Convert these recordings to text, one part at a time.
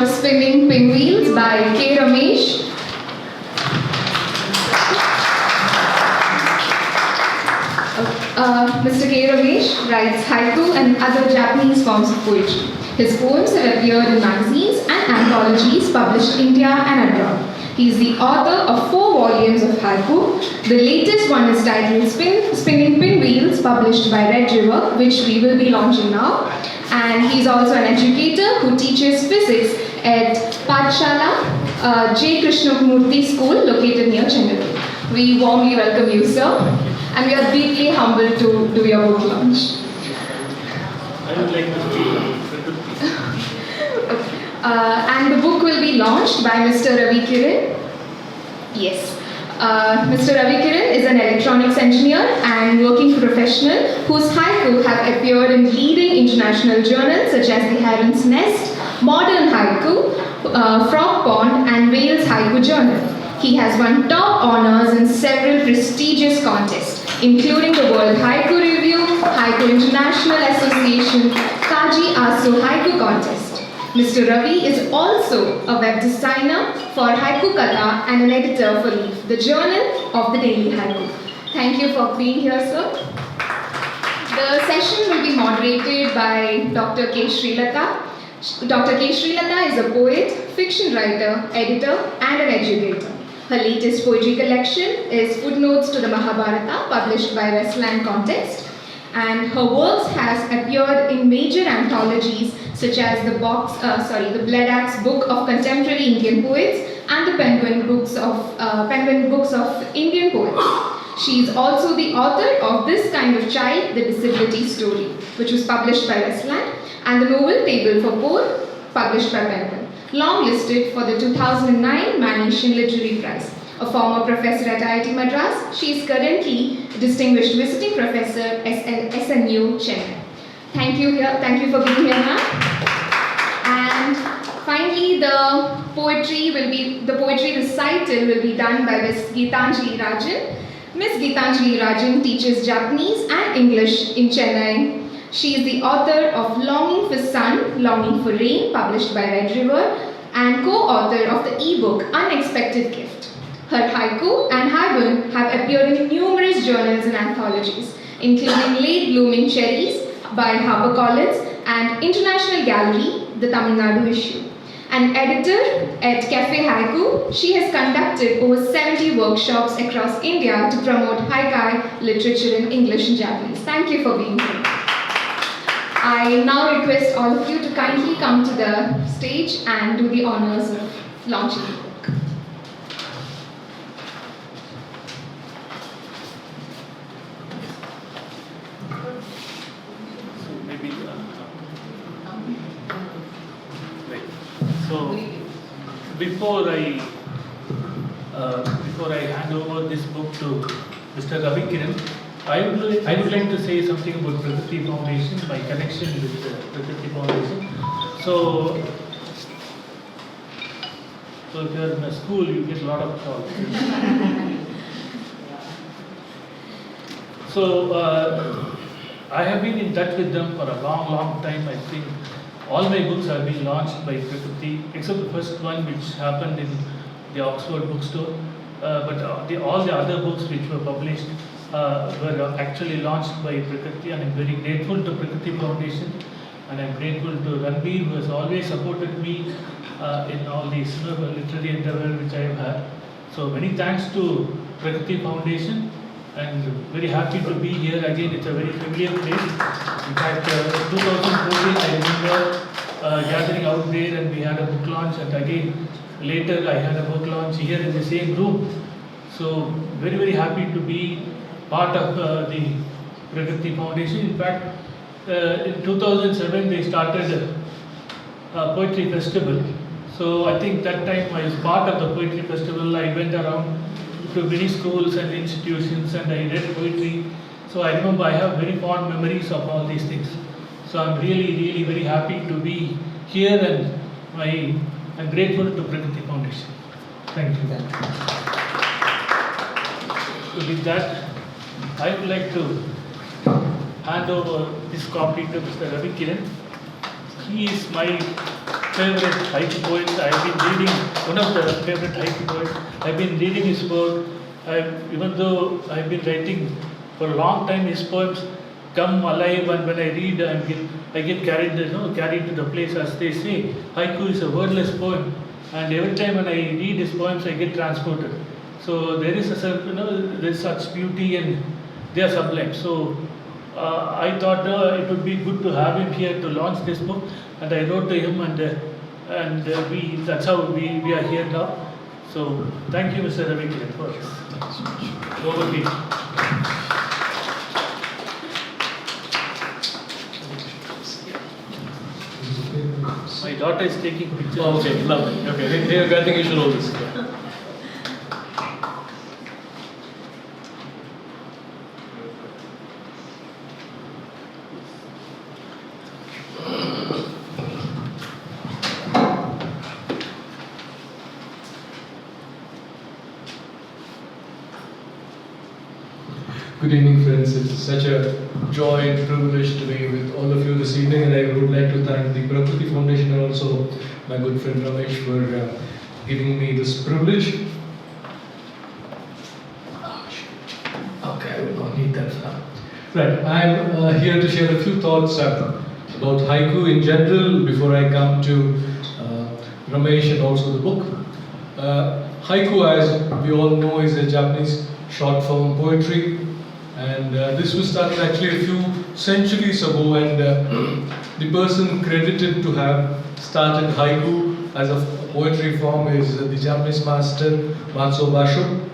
of Spinning Pinwheels by K. Ramesh. Mr. K. Ramesh writes haiku and other Japanese forms of poetry. His poems have appeared in magazines and anthologies published in India and abroad. He is the author of 4 volumes of haiku. The latest one is titled Spinning Pinwheels, published by Red River, which we will be launching now. And he is also an educator who teaches physics at Pathashaala, J Krishnamurti School, located near Chengalpet. We warmly welcome you, sir, and we are deeply humbled to do your book launch. I would like to speak. And the book will be launched by Mr. Ravi Kiran. Yes. Mr. Ravi Kiran is an electronics engineer and working professional whose haiku have appeared in leading international journals such as The Heron's Nest, Modern Haiku, Frog Pond, and Wales Haiku Journal. He has won top honors in several prestigious contests, including the World Haiku Review, Haiku International Association, Kaji Asu Haiku Contest. Mr. Ravi is also a web designer for Haiku Kata and an editor for Leaf, the journal of the Daily Haiku. Thank you for being here, sir. The session will be moderated by Dr. K. Srilata. Dr. K. Srilata is a poet, fiction writer, editor, and an educator. Her latest poetry collection is Footnotes to the Mahabharata, published by Westland Context, and her works has appeared in major anthologies such as the Blood Axe Book of Contemporary Indian Poets and the Penguin Books of Indian Poets. She is also the author of This Kind of Child, The Disability Story, which was published by Westland, and the novel Pebble for Poor, published by Penguin, long-listed for the 2009 Manishan Literary Prize. A former professor at IIT Madras, she is currently Distinguished Visiting Professor at SNU, Chennai. Thank you for being here, ma'am. And finally, the poetry recital will be done by Miss Geetanjali Rajan. Miss Geetanjali Rajan teaches Japanese and English in Chennai. She is the author of Longing for Sun, Longing for Rain, published by Red River, and co-author of the e-book Unexpected Gift. Her haiku and haiku have appeared in numerous journals and anthologies, including Late Blooming Cherries by HarperCollins and International Gallery, the Tamil Nadu issue. An editor at Cafe Haiku, she has conducted over 70 workshops across India to promote haiku literature in English and Japanese. Thank you for being here. I now request all of you to kindly come to the stage and do the honors of launching the book. So before I hand over this book to Mr. Ravi Kiran, I would like to say something about Prakriti Foundation, my connection with Prakriti Foundation. So if you are in a school, you get a lot of calls. So I have been in touch with them for a long time. I think all my books have been launched by Prakriti, except the first one which happened in the Oxford bookstore. But all the other books which were published were actually launched by Prakriti, and I'm very grateful to Prakriti Foundation, and I'm grateful to Ranbir, who has always supported me in all these literary endeavor which I have had. So many thanks to Prakriti Foundation, and very happy to be here again. It's a very familiar place. In fact, 2014 I remember gathering out there, and we had a book launch, and again later I had a book launch here in the same room. So very happy to be part of the Prakriti Foundation. In fact, in 2007 they started a poetry festival. So I think that time I was part of the poetry festival. I went around to many schools and institutions, and I read poetry. So I remember I have very fond memories of all these things. So I'm really very happy to be here, and I'm grateful to Prakriti Foundation. Thank you. So with that, I would like to hand over this copy to Mr. Ravi Kiran. He is my favorite haiku poets. I've been reading one of the favorite haiku poets. I've been reading his work. Even though I've been writing for a long time, his poems come alive, and when I read, I get carried, carried to the place, as they say. Haiku is a wordless poem, and every time when I read his poems, I get transported. So there is there is such beauty, and they are sublime. So I thought it would be good to have him here to launch this book, and I wrote to him, and that's how we are here now. So thank you, Mr. Ravi Kiran, for this. Over to you. My daughter is taking pictures. Oh, okay, lovely. Okay, here, I think you should hold this. Good evening, friends. It's such a joy and privilege to be with all of you this evening, and I would like to thank the Prakriti Foundation and also my good friend Ramesh for giving me this privilege. Okay, I will not need that now. Right, I'm here to share a few thoughts about haiku in general before I come to Ramesh and also the book. Haiku, as we all know, is a Japanese short form poetry. And this was started actually a few centuries ago, and the person credited to have started haiku as a poetry form is the Japanese master Matsuo Basho.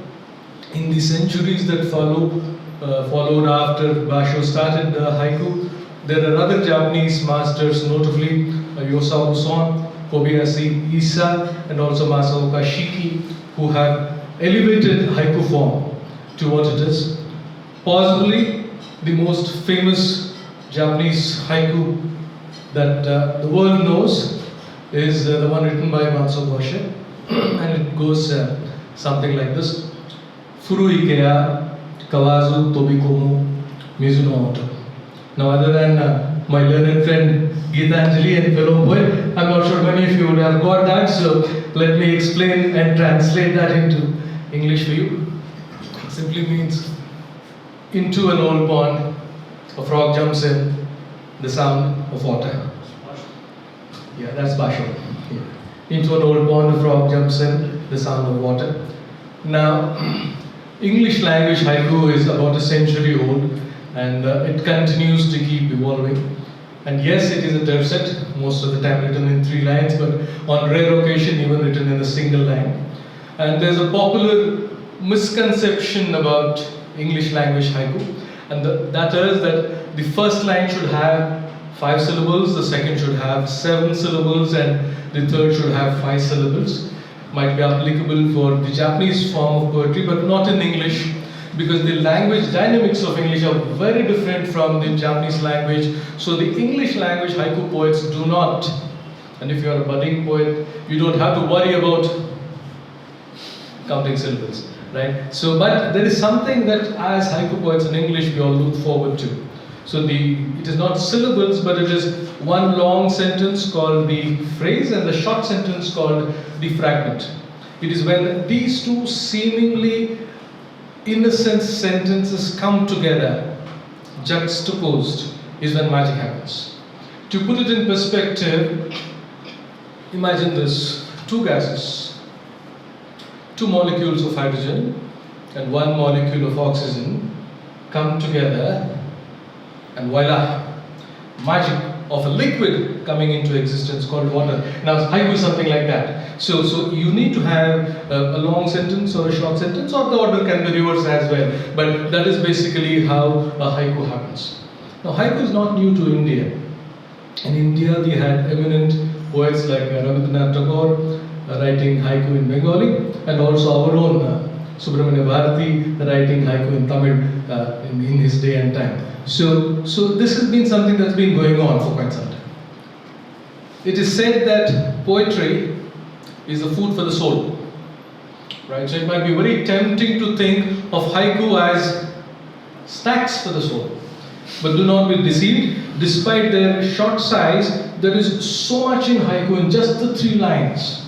In the centuries that followed after Basho started haiku, there are other Japanese masters, notably Yosabu Son, Kobayashi Isa, and also Masaoka Shiki, who have elevated haiku form to what it is. Possibly the most famous Japanese haiku that the world knows is the one written by Matsuo Basho, and it goes something like this: Furu Ikea Kawazu Tobikomu Mizuno Oto. Now, other than my learned friend Geetanjali and fellow poet, I'm not sure many of you would have got that, so let me explain and translate that into English for you. It simply means, into an old pond, a frog jumps in, the sound of water. Yeah, that's Basho. Yeah. Into an old pond, a frog jumps in, the sound of water. Now, English language haiku is about a century old, and it continues to keep evolving. And yes, it is a tercet, most of the time written in 3 lines, but on rare occasion even written in a single line. And there's a popular misconception about English language haiku, and that is that the first line should have 5 syllables, the second should have 7 syllables, and the third should have 5 syllables. Might be applicable for the Japanese form of poetry, but not in English, because the language dynamics of English are very different from the Japanese language. So the English language haiku poets do not, and if you are a budding poet, you don't have to worry about counting syllables. Right? So, but there is something that as haiku poets in English we all look forward to. So it is not syllables, but it is one long sentence called the phrase and the short sentence called the fragment. It is when these two seemingly innocent sentences come together, juxtaposed, is when magic happens. To put it in perspective, imagine this: 2 gases, 2 molecules of hydrogen and 1 molecule of oxygen come together, and voila, magic of a liquid coming into existence called water. Now, haiku is something like that. So you need to have a long sentence or a short sentence, or the order can be reversed as well. But that is basically how a haiku happens. Now, haiku is not new to India. In India, we had eminent poets like Rabindranath Tagore writing haiku in Bengali, and also our own Subramanya Bharati writing haiku in Tamil in his day and time. So this has been something that's been going on for quite some time. It is said that poetry is the food for the soul, right? So it might be very tempting to think of haiku as snacks for the soul. But do not be deceived. Despite their short size, there is so much in haiku in just the 3 lines.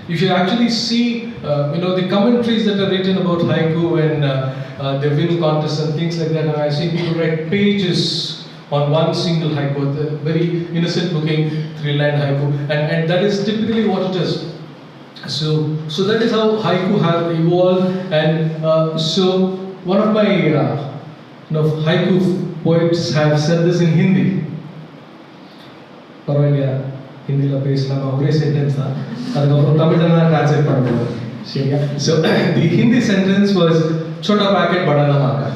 You should actually see, the commentaries that are written about haiku and the winning contests and things like that. And I've seen people write pages on one single haiku, the very innocent-looking 3-line haiku, and that is typically what it is. So that is how haiku have evolved, and so one of my haiku poets have said this in Hindi. Parvaiya, Hindi la peslam, one sentence da. Adukapram Tamil la translate pannuvom. So the Hindi sentence was Chota packet bada namaka.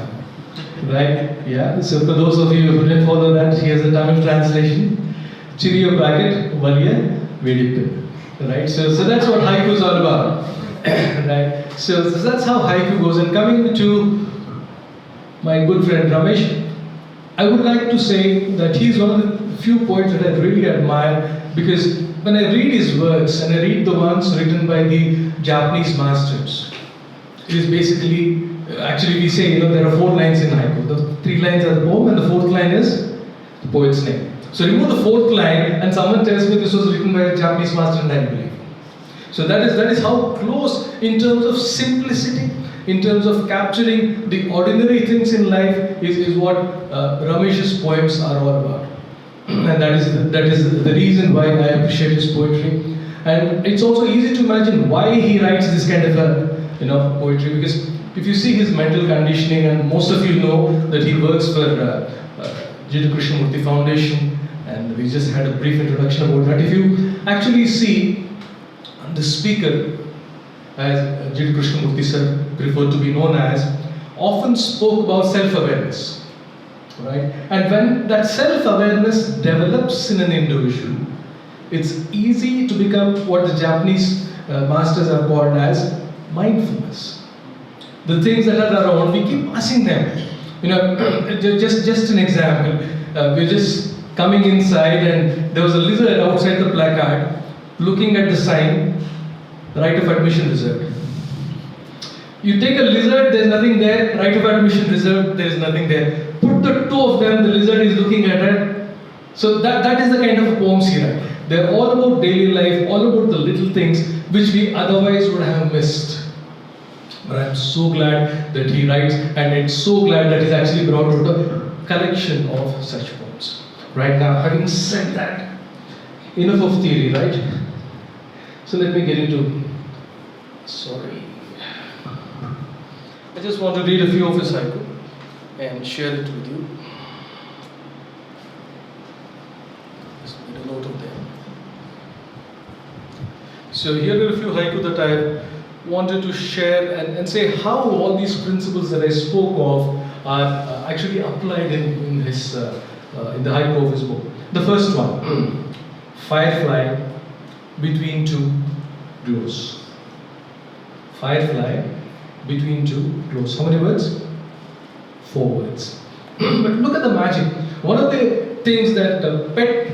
Right? Yeah. So for those of you who didn't follow that, here's the Tamil translation. Chiriya packet, valiya, vedippu. Right? So that's what haiku is all about. Right? So that's how haiku goes. And coming to my good friend Ramesh, I would like to say that he's one of the few poets that I really admire, because when I read his works and I read the ones written by the Japanese masters, it is basically, actually we say, there are 4 lines in haiku. The 3 lines are the poem and the 4th line is the poet's name. So remove the 4th line and someone tells me this was written by a Japanese master, and I believe. So that is how close, in terms of simplicity, in terms of capturing the ordinary things in life, is what Ramesh's poems are all about. And that is the reason why I appreciate his poetry. And it's also easy to imagine why he writes this kind of poetry, because if you see his mental conditioning, and most of you know that he works for J Krishnamurti Foundation, and we just had a brief introduction about that. If you actually see the speaker, as J Krishnamurti sir preferred to be known as, often spoke about self-awareness, right? And when that self-awareness develops in an individual, it's easy to become what the Japanese masters have called as mindfulness. The things that are around, we keep passing them. Just an example. We're just coming inside, and there was a lizard outside the placard, looking at the sign, right of admission reserved. You take a lizard, there's nothing there. Right of admission reserved, there's nothing there. Put the 2 of them, the lizard is looking at it. So that is the kind of poems he writes. They're all about daily life, all about the little things which we otherwise would have missed. But I'm so glad that he writes, and it's so glad that he's actually brought out a collection of such poems. Right now, having said that, enough of theory, right? So let me get into, I just want to read a few of his haiku and share it with you. Just made a note of them. So here are a few haiku that I wanted to share and say how all these principles that I spoke of are actually applied in the haiku of his book. The first one, firefly between 2 glows. Firefly between 2 glows. How many words? 4 words. But look at the magic. One of the things that pet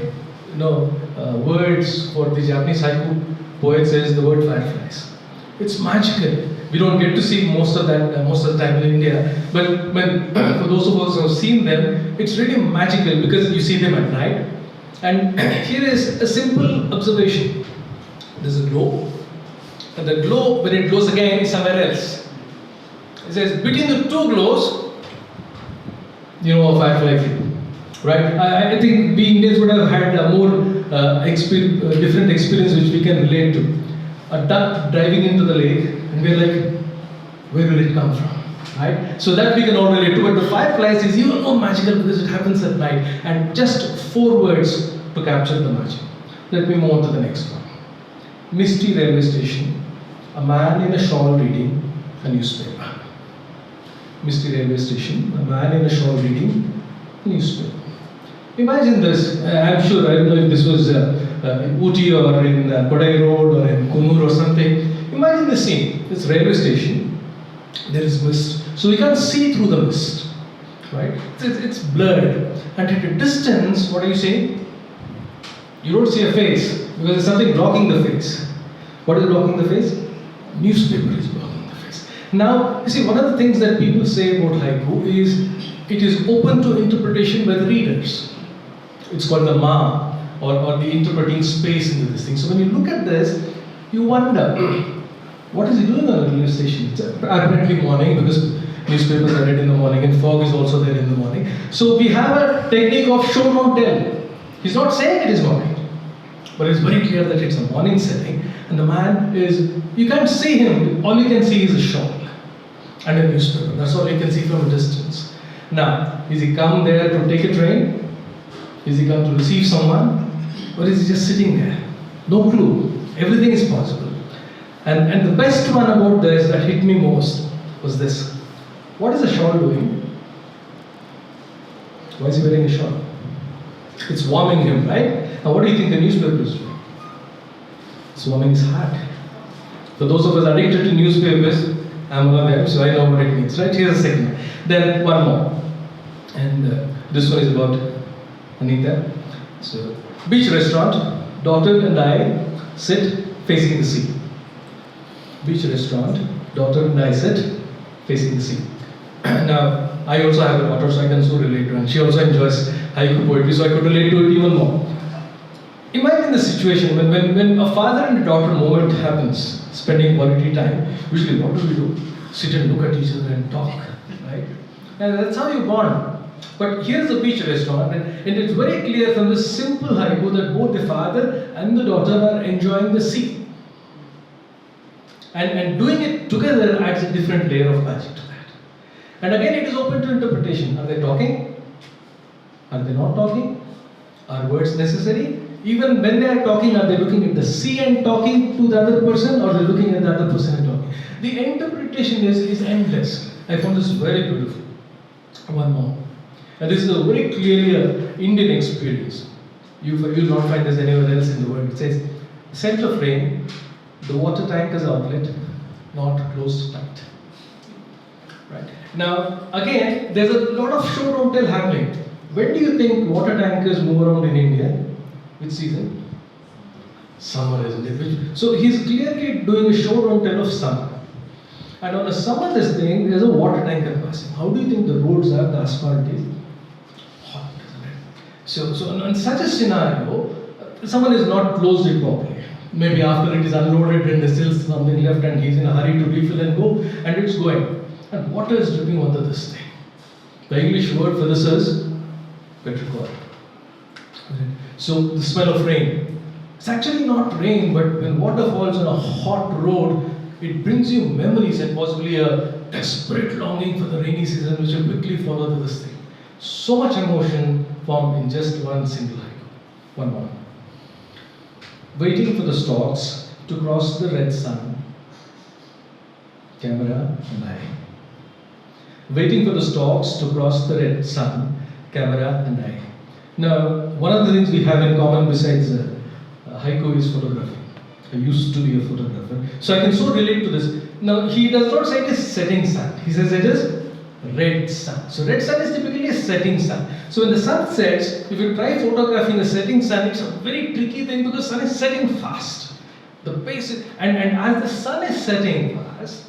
words for the Japanese haiku poets is the word fireflies. It's magical. We don't get to see most of the time in India. But for those of us who have seen them, it's really magical because you see them at night. And here is a simple observation. There's a glow. And the glow, when it glows again, is somewhere else. It says, between the 2 glows, a firefly flame. Right? I think we Indians would have had a more different experience which we can relate to. A duck driving into the lake, and we're like, where will it come from? Right? So that we can all relate to. But the fireflies is even more magical because it happens at night. And just 4 words to capture the magic. Let me move on to the next one. Misty railway station. A man in a shawl reading a newspaper. Misty railway station. A man in a shawl reading a newspaper. Imagine this. I'm sure, I don't know if this was in Uti or in Kodai Road or in Kunur or something. Imagine the scene. It's railway station. There is mist. So we can't see through the mist. Right? It's blurred. And at a distance, what are you saying? You don't see a face because there's something blocking the face. What is blocking the face? Newspaper is blocking the face. Now, you see, one of the things that people say about haiku is it is open to interpretation by the readers. It's called the ma or the interpreting space into this thing. So when you look at this, you wonder, what is he doing on the radio station? It's apparently morning, because newspapers are read in the morning and fog is also there in the morning. So we have a technique of show don't tell. He's not saying it is morning, but it's very clear that it's a morning setting, and the man is, you can't see him, all you can see is a shawl and a newspaper. That's all you can see from a distance. Now, is he come there to take a train? Is he come to receive someone? Or is he just sitting there? No clue. Everything is possible. And the best one about this that hit me most was this. What is a shawl doing? Why is he wearing a shawl? It's warming him, right? Now what do you think the newspaper is doing? It's warming his heart. For those of us addicted to newspapers, I'm one of them, so I know what it means, right? Here's a second one. Then one more. And this one is about Anita. So, beach restaurant, daughter and I sit facing the sea. Beach restaurant, daughter and I sit facing the sea. Now, I also have a daughter, so I can so relate to her. And she also enjoys haiku poetry, so I could relate to it even more. Imagine the situation when a father and a daughter moment happens, spending quality time. Usually, what do? Sit and look at each other and talk, right? And that's how you bond. But here's a beach restaurant, and it's very clear from this simple haiku that both the father and the daughter are enjoying the sea. And doing it together adds a different layer of magic to that. And again, it is open to interpretation. Are they talking? Are they not talking? Are words necessary? Even when they are talking, are they looking at the sea and talking to the other person, or are they looking at the other person and talking? The interpretation is endless. I found this very beautiful. One more. And this is a very clearly an Indian experience. You will not find this anywhere else in the world. It says, scent of rain, the water tanker's outlet, not closed tight. Right. Now, again, there's a lot of show don't tell happening. When do you think water tankers move around in India? Which season? Summer, isn't it? So he's clearly doing a show don't tell of summer. And on a summer this thing, there's a water tanker passing. How do you think the roads are, the asphalt is? Hot, isn't it? So in such a scenario, someone is not closed it properly. Maybe after it is unloaded and there's still something left and he's in a hurry to refill and go, and it's going. And water is dripping onto this thing. The English word for this is petrichor. So the smell of rain. It's actually not rain, but when water falls on a hot road, it brings you memories and possibly a desperate longing for the rainy season, which will quickly follow to this thing. So much emotion formed in just one single haiku. One more. Waiting for the storks to cross the red sun, camera and I. Waiting for the storks to cross the red sun, camera and I. Now, one of the things we have in common besides haiku is photography. I used to be a photographer, so I can so relate to this. Now, he does not say it is setting sun. He says it is red sun. So, red sun is typically a setting sun. So, when the sun sets, if you try photographing a setting sun, it's a very tricky thing because sun is setting fast. The pace is, and as the sun is setting fast,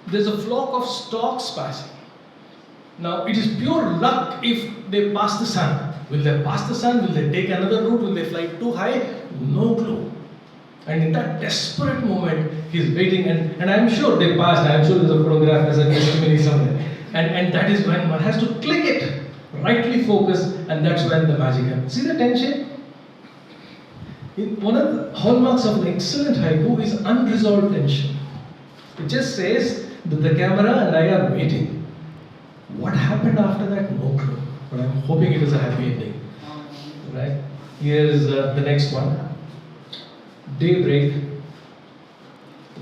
there's a flock of storks passing. Now, it is pure luck if they pass the sun. Will they pass the sun? Will they take another route? Will they fly too high? No clue. And in that desperate moment, he's waiting, and I'm sure they passed. I'm sure there's a photograph as a testimony somewhere. And that is when one has to click it, rightly focus, and that's when the magic happens. See the tension? One of the hallmarks of an excellent haiku is unresolved tension. It just says that the camera and I are waiting. What happened after that? No clue. But I'm hoping it is a happy ending. Right? Here is the next one. Daybreak.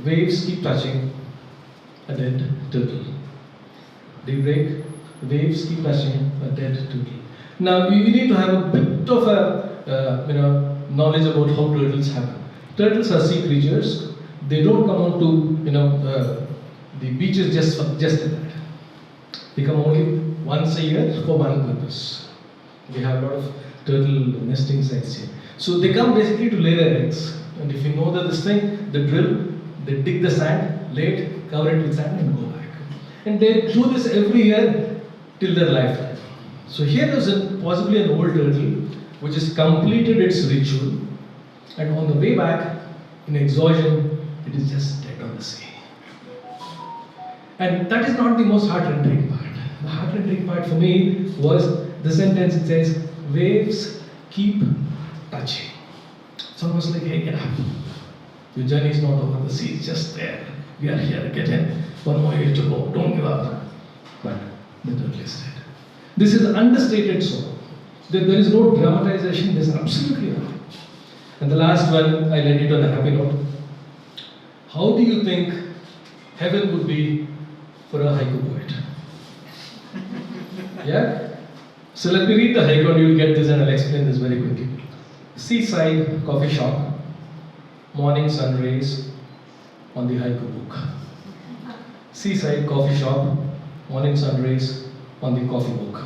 Waves keep touching a dead turtle. Daybreak. Waves keep touching a dead turtle. Now you need to have a bit of a knowledge about how turtles happen. Turtles are sea creatures. They don't come out to the beaches just like that. They come only once a year for one purpose. We have a lot of turtle nesting sites here. So they come basically to lay their eggs. And if you know that this thing, they drill, they dig the sand, lay it, cover it with sand and go back. And they do this every year till their lifetime. So here is possibly an old turtle which has completed its ritual, and on the way back, in exhaustion, it is just dead on the sea. And that is not the most heart-rending part. The heart-rending part for me was the sentence. It says, waves keep touching. It's almost like, hey, get up. Your journey is not over. The sea is just there. We are here. Get in. One more year to go. Don't give up. But the turtle is dead. This is understated sorrow. There is no dramatization. There's absolutely nothing. And the last one, I let it on a happy note. How do you think heaven would be for a haiku poet? Yeah? So let me read the haiku and you'll get this, and I'll explain this very quickly. Seaside coffee shop, morning sun rays on the haiku book. Seaside coffee shop, morning sun rays on the coffee book.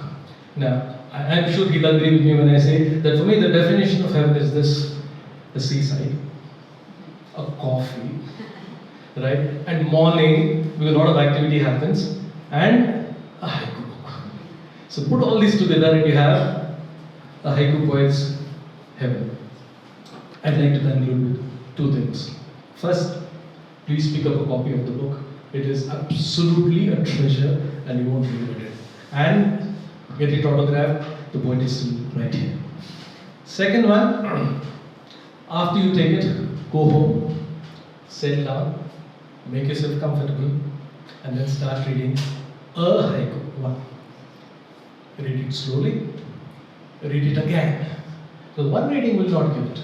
Now, I'm sure he'll agree with me when I say that for me the definition of heaven is this: the seaside, a coffee, right? And morning, because a lot of activity happens, and a haiku book. So put all these together and you have a haiku poet's heaven. I'd like to conclude with two things. First, please pick up a copy of the book. It is absolutely a treasure and you won't regret it. And get it autographed, the poet is still right here. Second one, after you take it, go home, settle down, make yourself comfortable, and then start reading a haiku. One. Read it slowly, read it again. So one reading will not give it.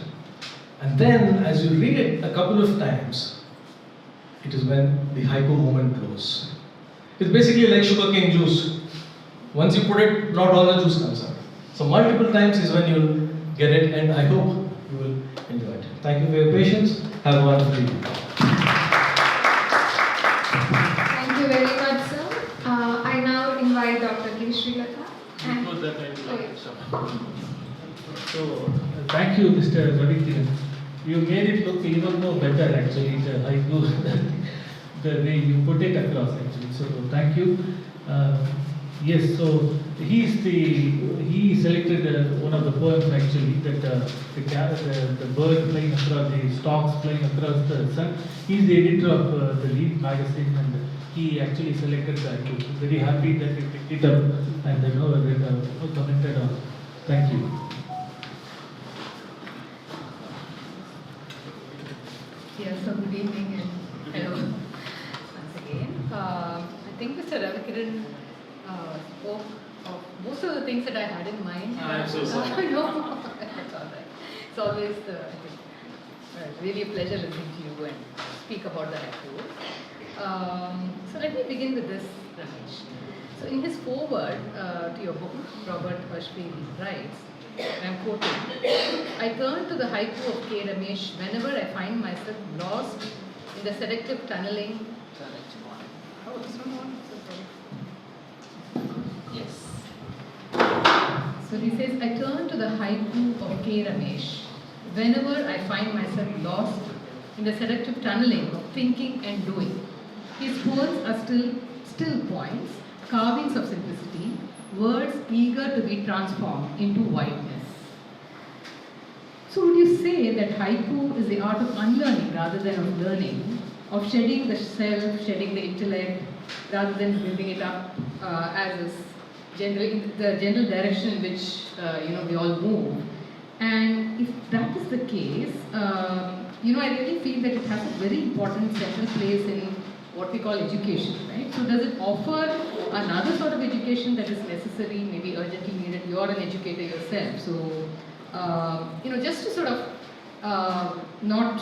And then as you read it a couple of times, it is when the haiku moment grows. It's basically like sugarcane juice. Once you put it, not all the juice comes out. So multiple times is when you'll get it, and I hope you will enjoy it. Thank you for your patience. Have a wonderful evening. Thank you very much, sir. I now invite Dr. Srilata. Before that, I would like to some. So, thank you, Mr. Ravi Kiran. You made it look even more better, actually, the haiku, the way you put it across, actually. So, thank you. Yes, so he selected one of the poems, actually, that the bird flying across, the storks flying across the sun. He's the editor of the Lead magazine, and he actually selected the haiku. Very happy that he picked it up and commented on. Thank you. Yes, so good evening and hello once again. I think Mr. Ravi Kiran spoke of most of the things that I had in mind. I'm so sorry. No, that's all right. It's always really a pleasure listening to you and speak about the haiku. So let me begin with this, Ramesh. So in his foreword to your book, Robert Ashby writes, I'm quoting, I turn to the haiku of K. Ramesh whenever I find myself lost in the selective tunneling. Oh, this one on? Yes. So he says, I turn to the haiku of K. Ramesh whenever I find myself lost in the selective tunneling of thinking and doing. His words are still points, carvings of simplicity, words eager to be transformed into wideness. So would you say that haiku is the art of unlearning rather than of learning, of shedding the self, shedding the intellect, rather than building it up as is the general direction in which we all move? And if that is the case, I really feel that it has a very important central place in what we call education, right? So does it offer another sort of education that is necessary, maybe urgently needed? You're an educator yourself, so just to sort of not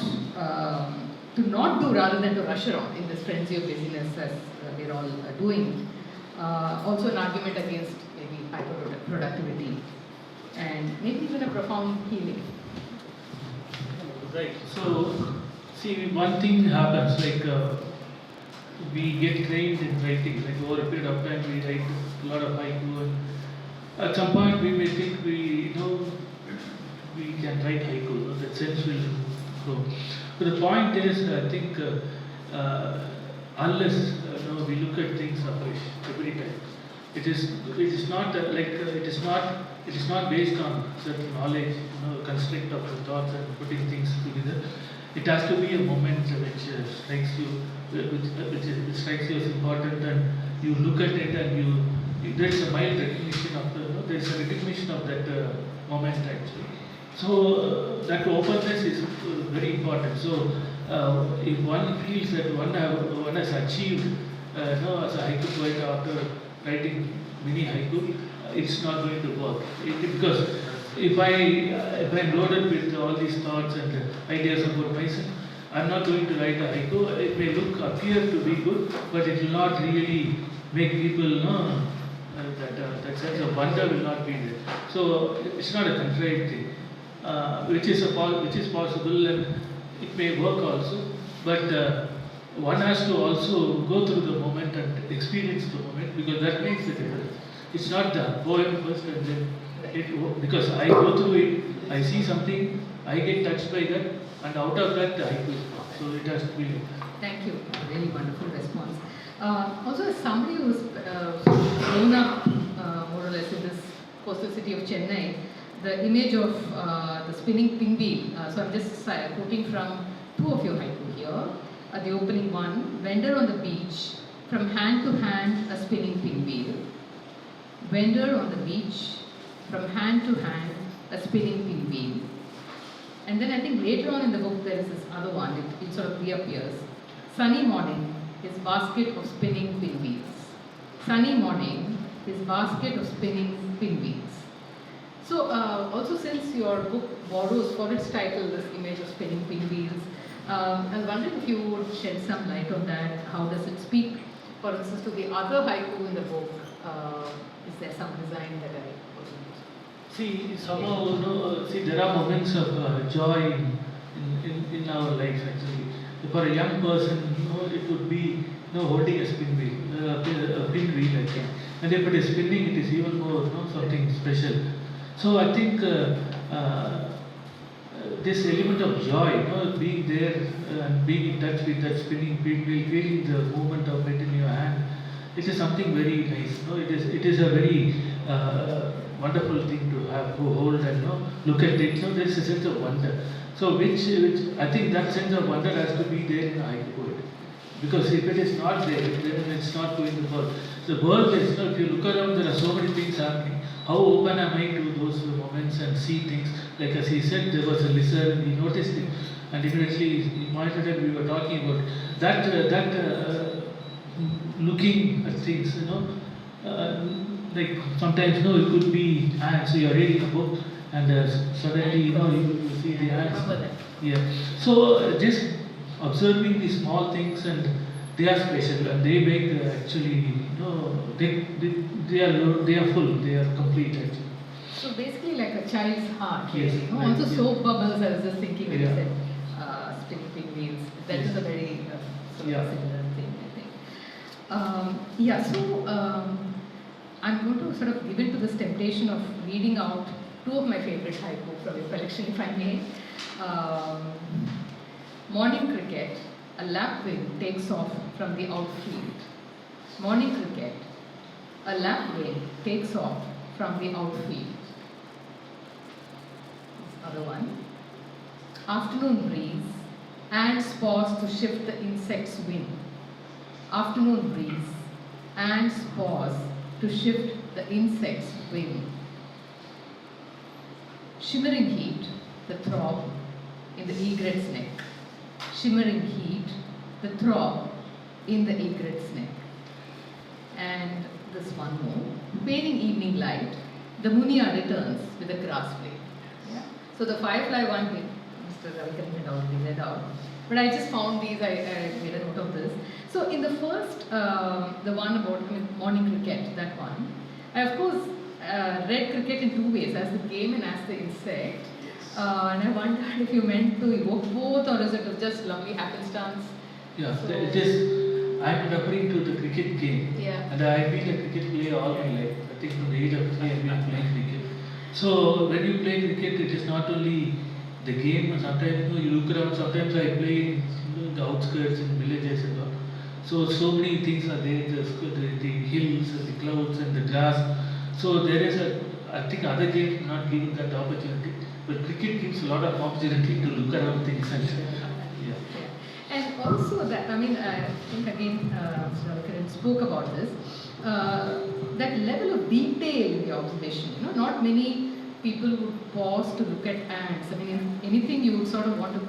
do rather than to rush around in this frenzy of busyness as we're all doing. Also an argument against maybe hyper-productivity and maybe even a profound healing. Right. So, see, one thing happens, like we get trained in writing, like over a period of time we write a lot of haiku, and at some point we may think we can write haiku, that sense will grow. But the point is, I think unless we look at things afresh every time, it is not it is not based on certain knowledge, construct of the thoughts and putting things together. It has to be a moment which strikes you, which strikes you as important, and you look at it and there is a mild recognition of there is a recognition of that moment actually. So that openness is very important. So if one feels that one has achieved as a haiku poet after writing mini haiku, it's not going to work. Because if I'm loaded with all these thoughts and ideas about myself, I'm not going to write a haiku. It may appear to be good, but it will not really make people know that sense of wonder will not be there. So it's not a contrived thing, which is possible, and it may work also. But one has to also go through the moment and experience the moment, because that makes the difference. It's not the poem first and then because I go through it, I see something, I get touched by that, and out of that I haiku is born. So it has to be. Thank you. A really wonderful response. Also, as somebody who's grown up more or less in this coastal city of Chennai, the image of the spinning pinwheel. So I'm just quoting from two of your haiku here. The opening one: vendor on the beach, from hand to hand a spinning pinwheel. Vendor on the beach, from hand to hand a spinning pinwheel. And then I think later on in the book there is this other one, it sort of reappears. Sunny morning, his basket of spinning pinwheels. Sunny morning, his basket of spinning pinwheels. So also, since your book borrows for its title this image of spinning pinwheels, I was wondering if you would shed some light on that. How does it speak, for instance, to the other haiku in the book? Is there some design that I wasn't? See, somehow, there are moments of joy in our lives actually. For a young person, it would be holding a spin wheel, a pin wheel, I think. And if it is spinning, it is even more something special. So I think this element of joy, being there and being in touch with that spinning pin wheel, feeling the movement of it in your hand, it is something very nice. It is a very wonderful thing to have, to hold and look at it. There is a sense of wonder. So which I think that sense of wonder has to be there in a haiku poet. Because if it is not there, then it's not going to work. The world is, if you look around, there are so many things happening. How open am I to those moments and see things? Like as he said, there was a lizard, he noticed it, and immediately he pointed at, we were talking about that looking at things, like sometimes it could be ants. So you are reading a book and suddenly you see the ants. Yeah. So just observing these small things, and they are special, and they make actually they are full, they are complete actually. So basically like a child's heart. Yes. Really, Also soap bubbles. I was just thinking when you Yeah. said spinning pinwheels. That is a very similar thing, I think. So I'm going to sort of give in to this temptation of reading out two of my favorite haiku from your collection, if I may. Morning cricket, a lapwing takes off from the outfield. Morning cricket, a lapwing takes off from the outfield. This other one. Afternoon breeze, ants pause to shift the insect's wing. Afternoon breeze, ants pause to shift the insect's wing. Shimmering heat, the throb in the egret's neck. Shimmering heat, the throb in the egret's neck. And this one more. Paling evening light, the munia returns with a grass blade. Yeah. So the firefly one, Mr. Ravikiran had already read out. But I just found these, I made a note of this. So in the first, the one about morning cricket, that one, I of course read cricket in two ways, as the game and as the insect. And I wondered if you meant to evoke both, or is it just lovely happenstance? Yeah, So, it is. I'm referring to the cricket game. Yeah. And I've been a cricket player all my life. I think from the age of 3 I've been playing cricket. So when you play cricket, it is not only the game. Sometimes you look around. Sometimes I play in the outskirts in villages and all. So many things are there, the hills, and the clouds, and the grass. So there is I think other games not giving that opportunity, but cricket gives a lot of opportunity to look around things and yeah. And also that, I mean, I think again, Srilata spoke about this, that level of detail in the observation, not many people would pause to look at ants. I mean, in anything you would sort of want to,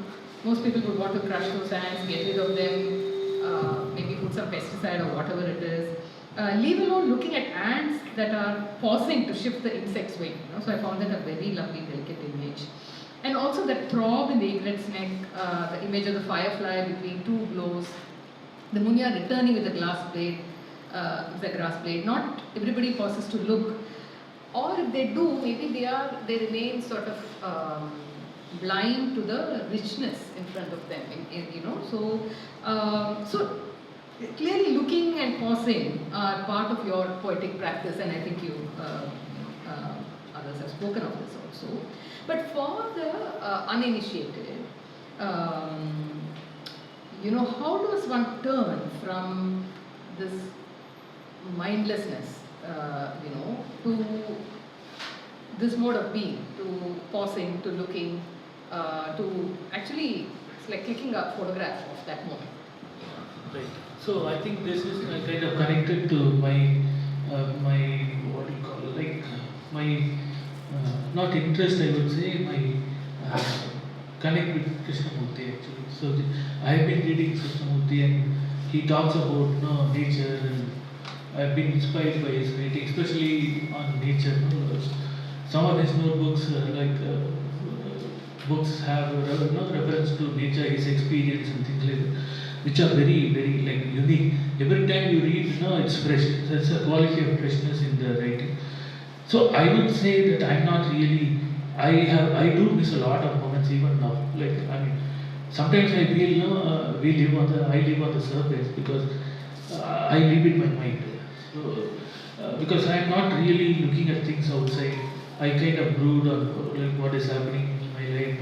most people would want to crush those ants, get rid of them, maybe put some pesticide or whatever it is. Leave alone looking at ants that are pausing to shift the insect's weight. So I found that a very lovely, delicate image. And also that throb in the egret's neck, the image of the firefly between two blows, the munya returning with the glass blade, the grass blade. Not everybody pauses to look, or if they do, maybe they remain sort of blind to the richness in front of them. So clearly looking and pausing are part of your poetic practice, and I think others have spoken of this also. But for the uninitiated, how does one turn from this mindlessness, to this mode of being, to pausing, to looking, to actually, it's like clicking a photograph of that moment. Right. So I think this is kind of connected to my what do you call it, like my not interest, I would say, my connect with Krishnamurti actually. So I have been reading Krishnamurti, and he talks about nature, and I've been inspired by his writing, especially on nature. Some of his notebooks, books have reference to nature, his experience, and things like that, which are very, very unique. Every time you read, it's fresh. There's a quality of freshness in the writing. So I would say that I'm not really. I do miss a lot of moments even now. Sometimes I feel I live on the surface because I live in my mind. So because I'm not really looking at things outside. I kind of brood on what is happening in my life,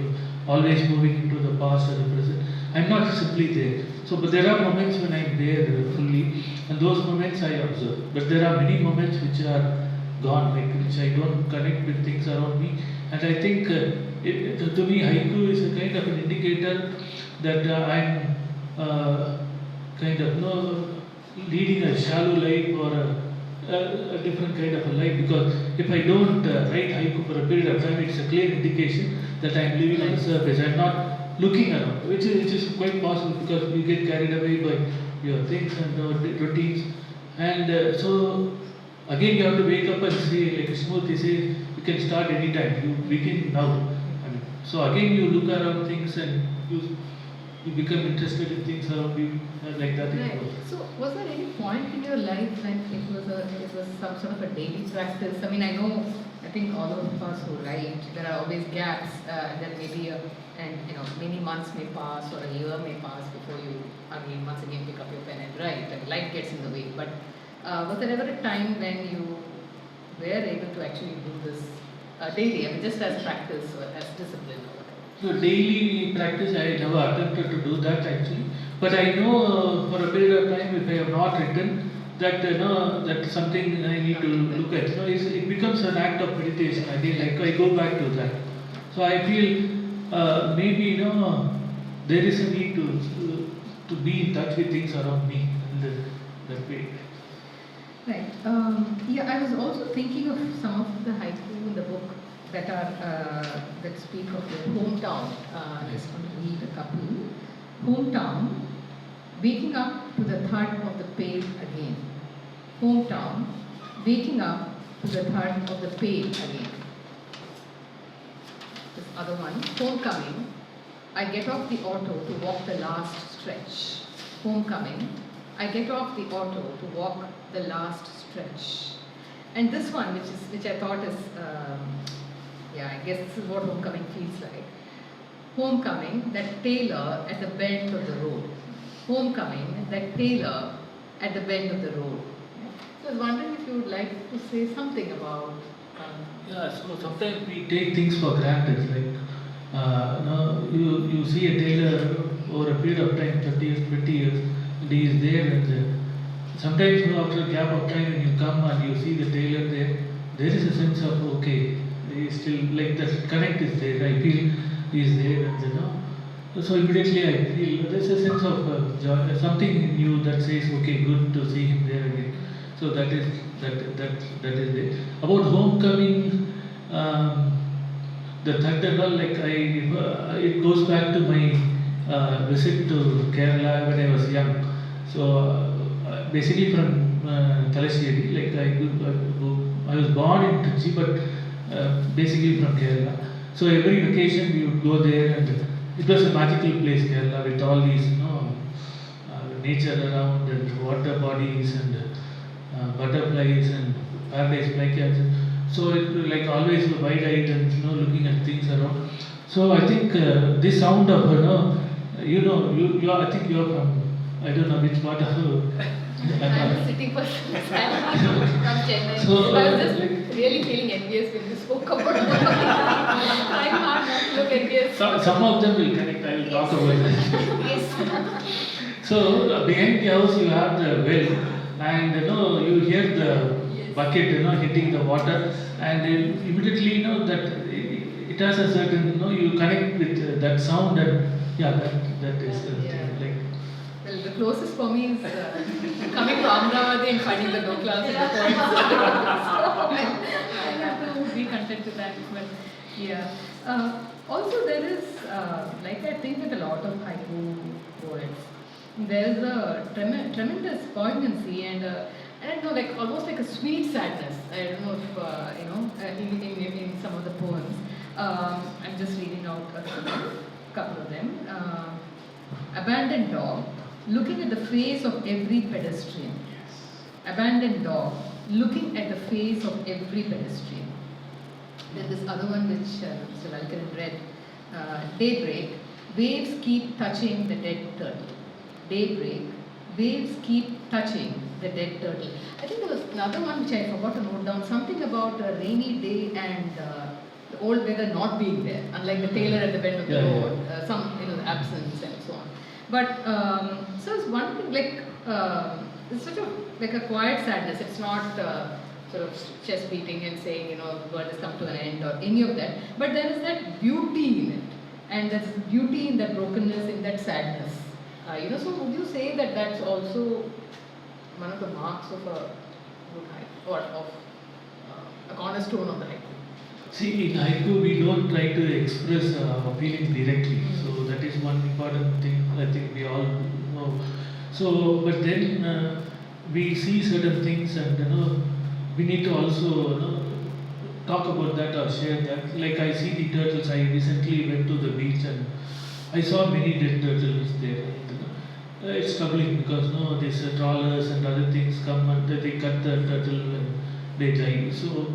always moving into the past or the present. I'm not simply there. So, but there are moments when I'm there fully, and those moments I observe. But there are many moments which are gone, which I don't connect with things around me. And I think to me, haiku is a kind of an indicator that I'm kind of leading a shallow life or a different kind of a life. Because if I don't write haiku for a period of time, it's a clear indication that I'm living on the surface. I'm not looking around, which is quite possible because you get carried away by your things and routines. And so again, you have to wake up and say, like Krishnamurti says, you can start anytime. You begin now. So again, you look around things and you become interested in things around you, like that. Right. So, was there any point in your life when it was some sort of a daily practice? I mean, I think all of us who write, there are always gaps. There may be many months may pass or a year may pass before you once again pick up your pen and write. And life gets in the way. But was there ever a time when you were able to actually do this daily? I mean, just as practice or as discipline or whatever. So daily practice, I never attempted to do that actually. But I know for a period of time, if I have not written, that's something I need to look at. It becomes an act of meditation. Again, I go back to that. So I feel maybe there is a need to be in touch with things around me in that way. Right. I was also thinking of some of the haiku in the book that speak of your hometown. I just want to read a couple. Hometown, waking up to the thud of the pail again. Hometown, waking up to the thud of the pail again. This other one, homecoming, I get off the auto to walk the last stretch. Homecoming, I get off the auto to walk the last stretch. And this one, which I thought is, I guess this is what homecoming feels like. Homecoming, that tailor at the bend of the road. Homecoming, that tailor at the bend of the road. So I was wondering if you would like to say something about. So sometimes we take things for granted. You see a tailor over a period of time, 30 years, 20 years, and he is there, and sometimes after a gap of time when you come and you see the tailor there, there is a sense of okay, he is still like the connect is there. I feel he is there, and so immediately I feel there's a sense of joy, something in you that says okay, good to see him there again. So that is there. About homecoming, the third and all, like it goes back to my visit to Kerala when I was young. So basically from Thalassery, like I was born in Trichy, but basically from Kerala. So every vacation we would go there, and it was a magical place, Kerala, with all these nature around and water bodies and butterflies and paradise flycatchers. So it like always wide-eyed and looking at things around. So I think this sound of you are, I think you are from, I don't know which part of I'm a city person. From Chennai. So I was just really feeling envious when you spoke about it. I'm hard not to look envious. Some of them will connect. I will talk about that. Yes. So behind the house you have the well, and you hear the bucket hitting the water, and immediately that it has a certain you connect with that sound, and that is like. Well, the closest for me is coming to Amravati and finding the doklas and the points. So I have to be content with that. But yeah. Also, there is, like I think with a lot of haiku poets, there is a tremendous poignancy and I don't know, like almost like a sweet sadness. I don't know if in some of the poems. I'm just reading out a couple of them. Abandoned dog, looking at the face of every pedestrian. Abandoned dog, looking at the face of every pedestrian. Then this other one which Mr. Valkaran read, daybreak, waves keep touching the dead turtle. Daybreak, waves keep touching the dead turtle. I think there was another one which I forgot to note down, something about a rainy day and the old weather not being there, unlike the tailor at the bend of the road, some absence and so on. But so it's one thing, like it's such a quiet sadness. It's not sort of chest beating and saying the world has come to an end or any of that. But there is that beauty in it, and there's beauty in that brokenness, in that sadness. So would you say that that's also one of the marks of a good haiku, or of a cornerstone of the haiku? See, in haiku we don't try to express our feelings directly, so that is one important thing I think we all know. So, but then we see certain things, and we need to also talk about that or share that. Like I see the turtles. I recently went to the beach and I saw many dead turtles there. It's troubling because these trawlers and other things come and they cut the turtle and they die. So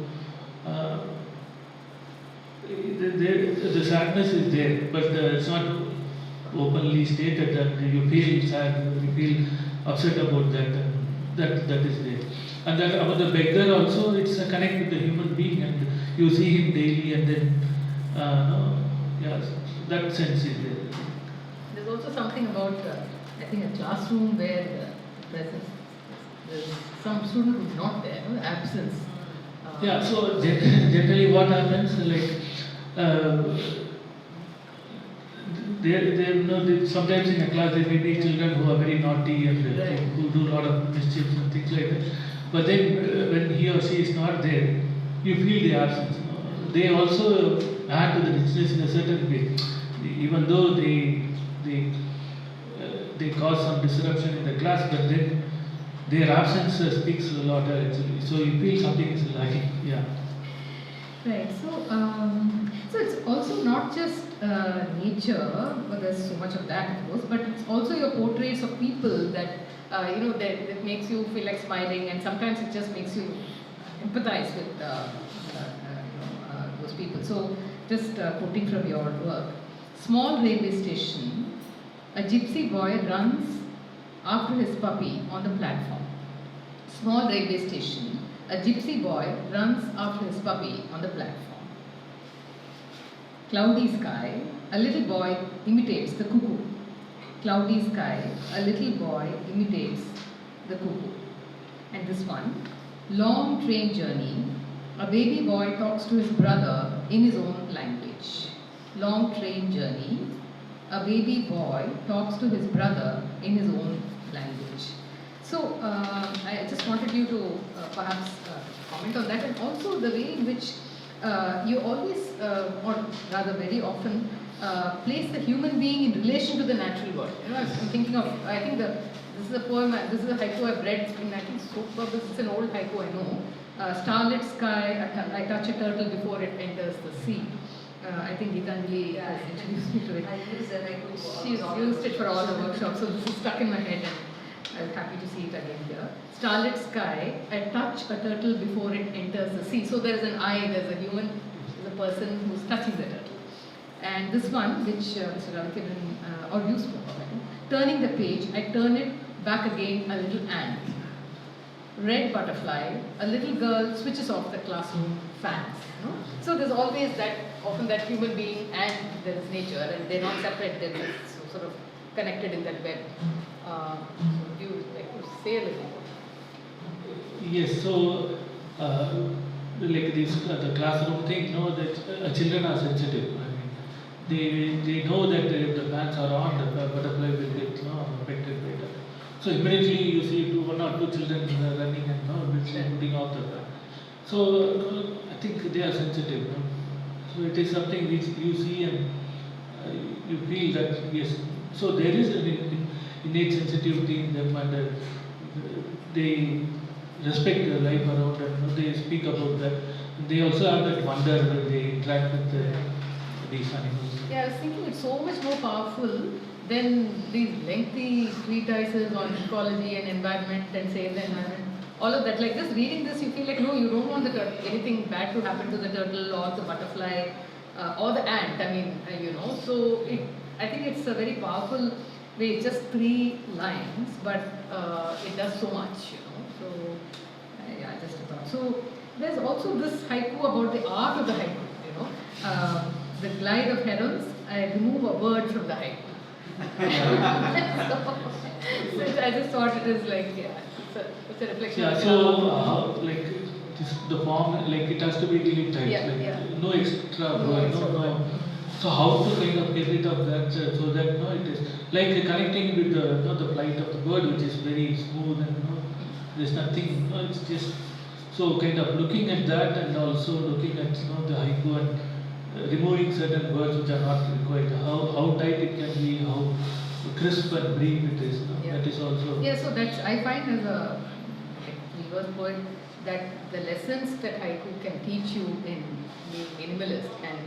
the sadness is there, but it's not openly stated that you feel sad, you feel upset about that, and that is there. And that about the beggar also, it's a connect with the human being, and you see him daily, and then that sense is there. There's also something about I think a classroom where there's some student who's not there, absence. So generally what happens, like sometimes in a class there may be children who are very naughty and who do a lot of mischiefs and things like that. But then when he or she is not there, you feel the absence. They also add to the richness in a certain way, even though they cause some disruption in the class, but then their absence speaks a lot actually. So you feel something is lacking. Yeah. Right. So it's also not just nature, but there's so much of that, of course. But it's also your portraits of people that that makes you feel like smiling, and sometimes it just makes you empathize with those people. So just quoting from your work, small railway station. A gypsy boy runs after his puppy on the platform. Small railway station. A gypsy boy runs after his puppy on the platform. Cloudy sky. A little boy imitates the cuckoo. cloudy sky, a little boy imitates the cuckoo. And this one, long train journey, a baby boy talks to his brother in his own language. Long train journey, a baby boy talks to his brother in his own language. So I just wanted you to perhaps comment on that, and also the way in which you always, or rather very often, place the human being in relation to the natural world. You know, I'm thinking of, I think this is a poem, this is a haiku I've read in, I think, this is an old haiku I know. Starlit sky, I touch a turtle before it enters the sea. I think Geetanjali has introduced me to it. I use that haiku. She's used it for all the workshops, so this is stuck in my head and I'm happy to see it again here. Starlit sky, I touch a turtle before it enters the sea. So there is an I, there's a human, there's a person who's touching the turtle. And this one, which Mr. Ravikiran, or you spoke of, I think, turning the page, I turn it back again, a little ant. Red butterfly, a little girl switches off the classroom fans. You know? So there's always that, often that human being and there is nature, and they're not separate, they're just sort of connected in that web. Do you like to say a little more? Yes, so like this, the classroom thing, know that children are sensitive. I mean, they know that if the fans are on, the butterfly will get affected by that. So immediately you see one or two children running and putting out the fan. So I think they are sensitive. So it is something which you see and you feel that yes. So there is an innate sensitivity in them, and they respect the life around and they speak about that. They also have that wonder when they interact with these animals. Yeah, I was thinking it's so much more powerful than these lengthy treatises on ecology and environment and save the environment. All of that, like just reading this, you feel like no, you don't want anything bad to happen to the turtle or the butterfly or the ant. I mean, So I think it's a very powerful way. It's just 3 lines, but it does so much. So yeah, just a thought. So there's also this haiku about the art of the haiku. The glide of herons. I remove a word from the haiku. so I just thought it is like it's a reflection. Yeah, of so like the form, like it has to be really tight, no extra word, no. So how to kind of get rid of that so that it is like connecting with the flight of the bird, which is very smooth and there's nothing. It's just so kind of looking at that and also looking at the haiku and removing certain words which are not required. How tight it can be, how crisp and brief it is. That is also. Yeah, so that's I find as a reverse poet that the lessons that haiku can teach you in being minimalist and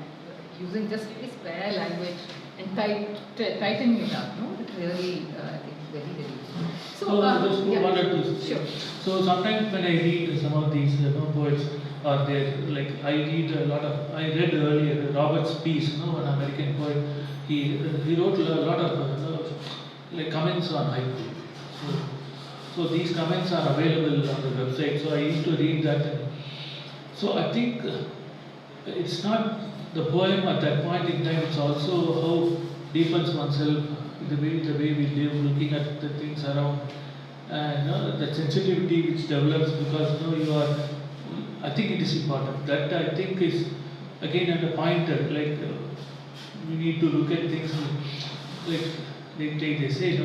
using just very spare language and tightening it up, it really I think very useful. So just one or two. Sure. So sometimes when I read some of these poets, or they like I read earlier Robert's piece, an American poet. He wrote a lot of like comments on haiku. So these comments are available on the website. So I used to read that. So I think it's not the poem at that point in time. It's also how deepens oneself, the way we live, looking at the things around, and the sensitivity which develops because you are. I think it is important. That I think is again at a pointer. Like we need to look at things like they say,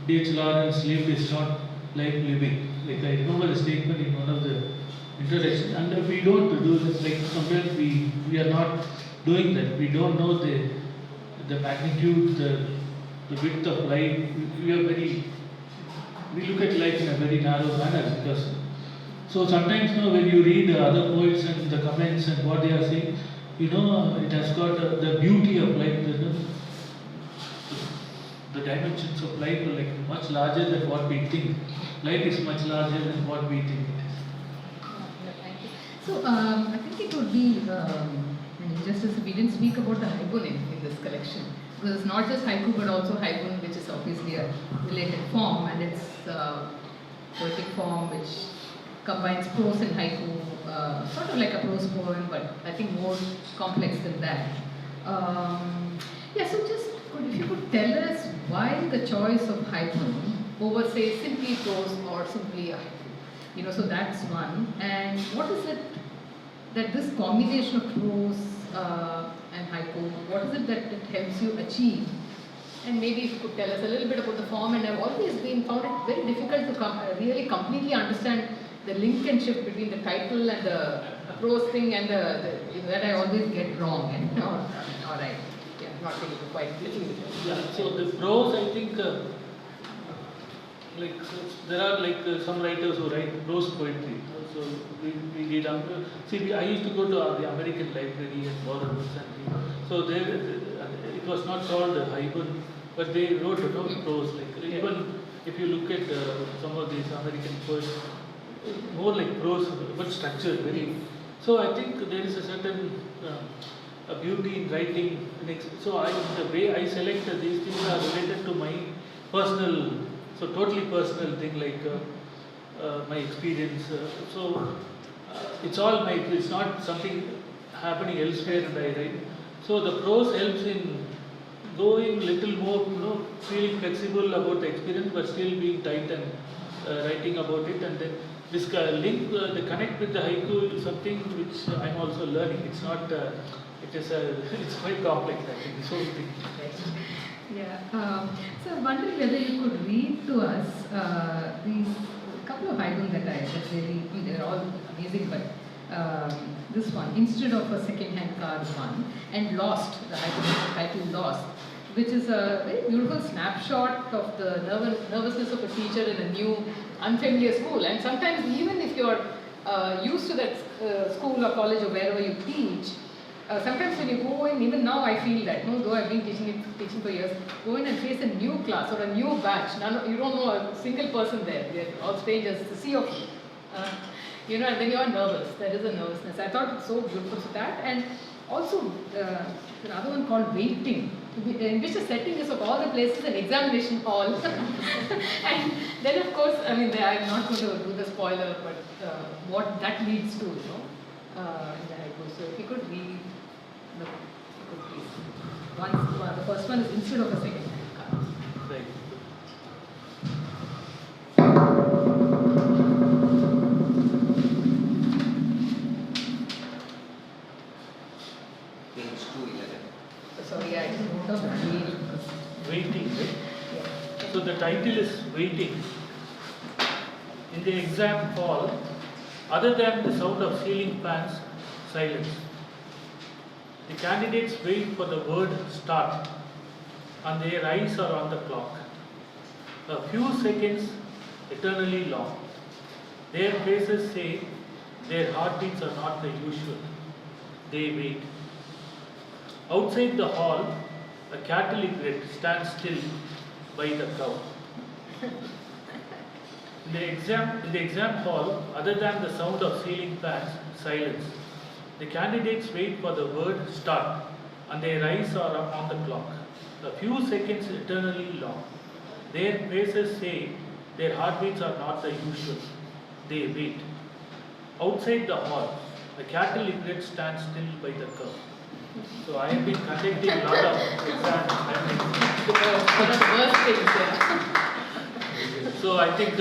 D.H. Lawrence lived is not life living. Like I remember the statement in one of the introduction, and we don't do this. Like sometimes we are not doing that. We don't know the magnitude, the width of life. We look at life in a very narrow manner because. So sometimes when you read other poets and the comments and what they are saying, it has got the beauty of life. The dimensions of life are like much larger than what we think. Life is much larger than what we think it is. Thank you. So I think it would be just as we didn't speak about the haikun in this collection, because it's not just haiku but also haikun, which is obviously a related form, and it's poetic form which combines prose and haiku, sort of like a prose poem, but I think more complex than that. So just if you could tell us why the choice of haiku over, say, simply prose or simply a haiku? So that's one. And what is it that this combination of prose and haiku, what is it that it helps you achieve? And maybe if you could tell us a little bit about the form. And I've always found it very difficult to really completely understand the link and shift between the title and the prose thing, and that I always get wrong. And all right, yeah, not really quite clicking. Yeah, so the prose, I think, there are some writers who write prose poetry. So we did. I used to go to the American library and borrow books, and so there it was not called haiku, but they wrote prose. Even if you look at some of these American poets, more like prose, but structured very. So I think there is a certain a beauty in writing. So the way I select these things are related to my personal, so totally personal thing, my experience. It's all it's not something happening elsewhere and I write. So the prose helps in going little more, feeling flexible about the experience, but still being tight and writing about it. And then this link, the connect with the haiku is something which I'm also learning. It's not, it's quite complex actually. So yeah. So I'm wondering whether you could read to us these couple of haikus that really, they're all amazing, but this one, instead of a second-hand card one, and Lost, the haiku title Lost, which is a very beautiful snapshot of the nervousness of a teacher in a new, unfamiliar school. And sometimes even if you're used to that school or college or wherever you teach, sometimes when you go in, even now I feel that, though I've been teaching for years, go in and face a new class or a new batch. You don't know a single person there. They're all strangers. It's a sea of, and then you're nervous. There is a nervousness. I thought it's so beautiful for that. And also, another one called Waiting, in which the setting is of all the places an examination hall. And then of course, I'm not going to do the spoiler, but what that leads to, in the haiku. So if you could read, please. The first one is instead of a second-hand card. right. Page 211. Sorry, I didn't know that. Waiting, right? Yeah. So the title is Waiting. In the exam hall, other than the sound of ceiling fans, silence. The candidates wait for the word start, and their eyes are on the clock. A few seconds, eternally long. Their faces say their heartbeats are not the usual. They wait. Outside the hall, a cattle egret stands still by the cow. In the exam hall, other than the sound of ceiling fans, silence. The candidates wait for the word start, and their eyes are on the clock. A few seconds eternally long. Their faces say their heartbeats are not the usual. They wait. Outside the hall, a cattle egret stands still by the curb. So I have been conducting a lot of exams. One of the worst things, yeah. So I think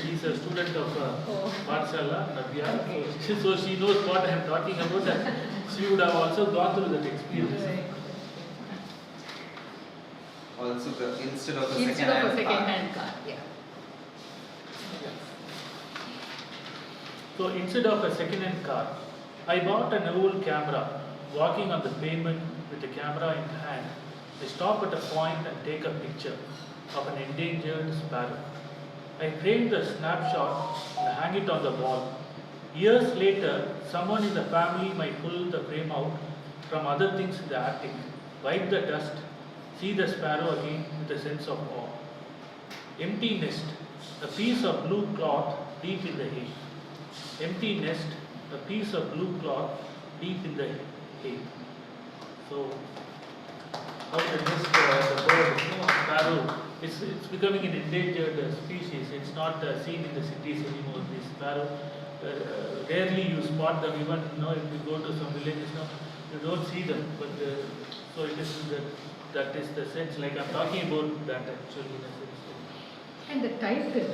she's a student of Pathashaala, Navya. So she knows what I am talking about, and she would have also gone through that experience. Right. Also, instead of a second-hand card, yeah. So instead of a second-hand car, I bought an old camera. Walking on the pavement with the camera in hand, I stop at a point and take a picture of an endangered sparrow. I frame the snapshot and hang it on the wall. Years later, someone in the family might pull the frame out from other things in the attic, wipe the dust, see the sparrow again with a sense of awe. Empty nest, a piece of blue cloth deep in the hay. Empty nest, a piece of blue cloth deep in the hay. So, how the nest, the bird, sparrow, it's becoming an endangered species. It's not seen in the cities anymore. This sparrow, rarely you spot them. Even if you go to some villages now, you don't see them. But so it is in the that is the sense, like I'm talking about that actually in a sense. And the title,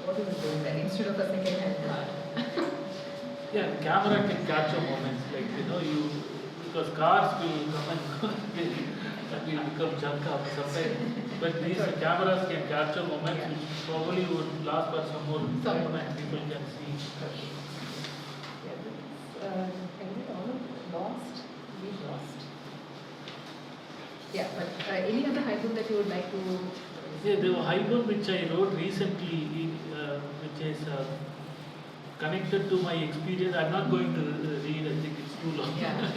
what is it doing there? Instead of a second-hand car. Yeah, the camera can capture moments, like because cars will come and go, and will become junk after some time. But these cameras can capture moments which probably would last for some more time and people can see. Lost? We lost. Yeah, but any other haiku that you would like to? Yeah, the haiku which I wrote recently, which is connected to my experience. I'm not going to read. I think it's too long. Yeah.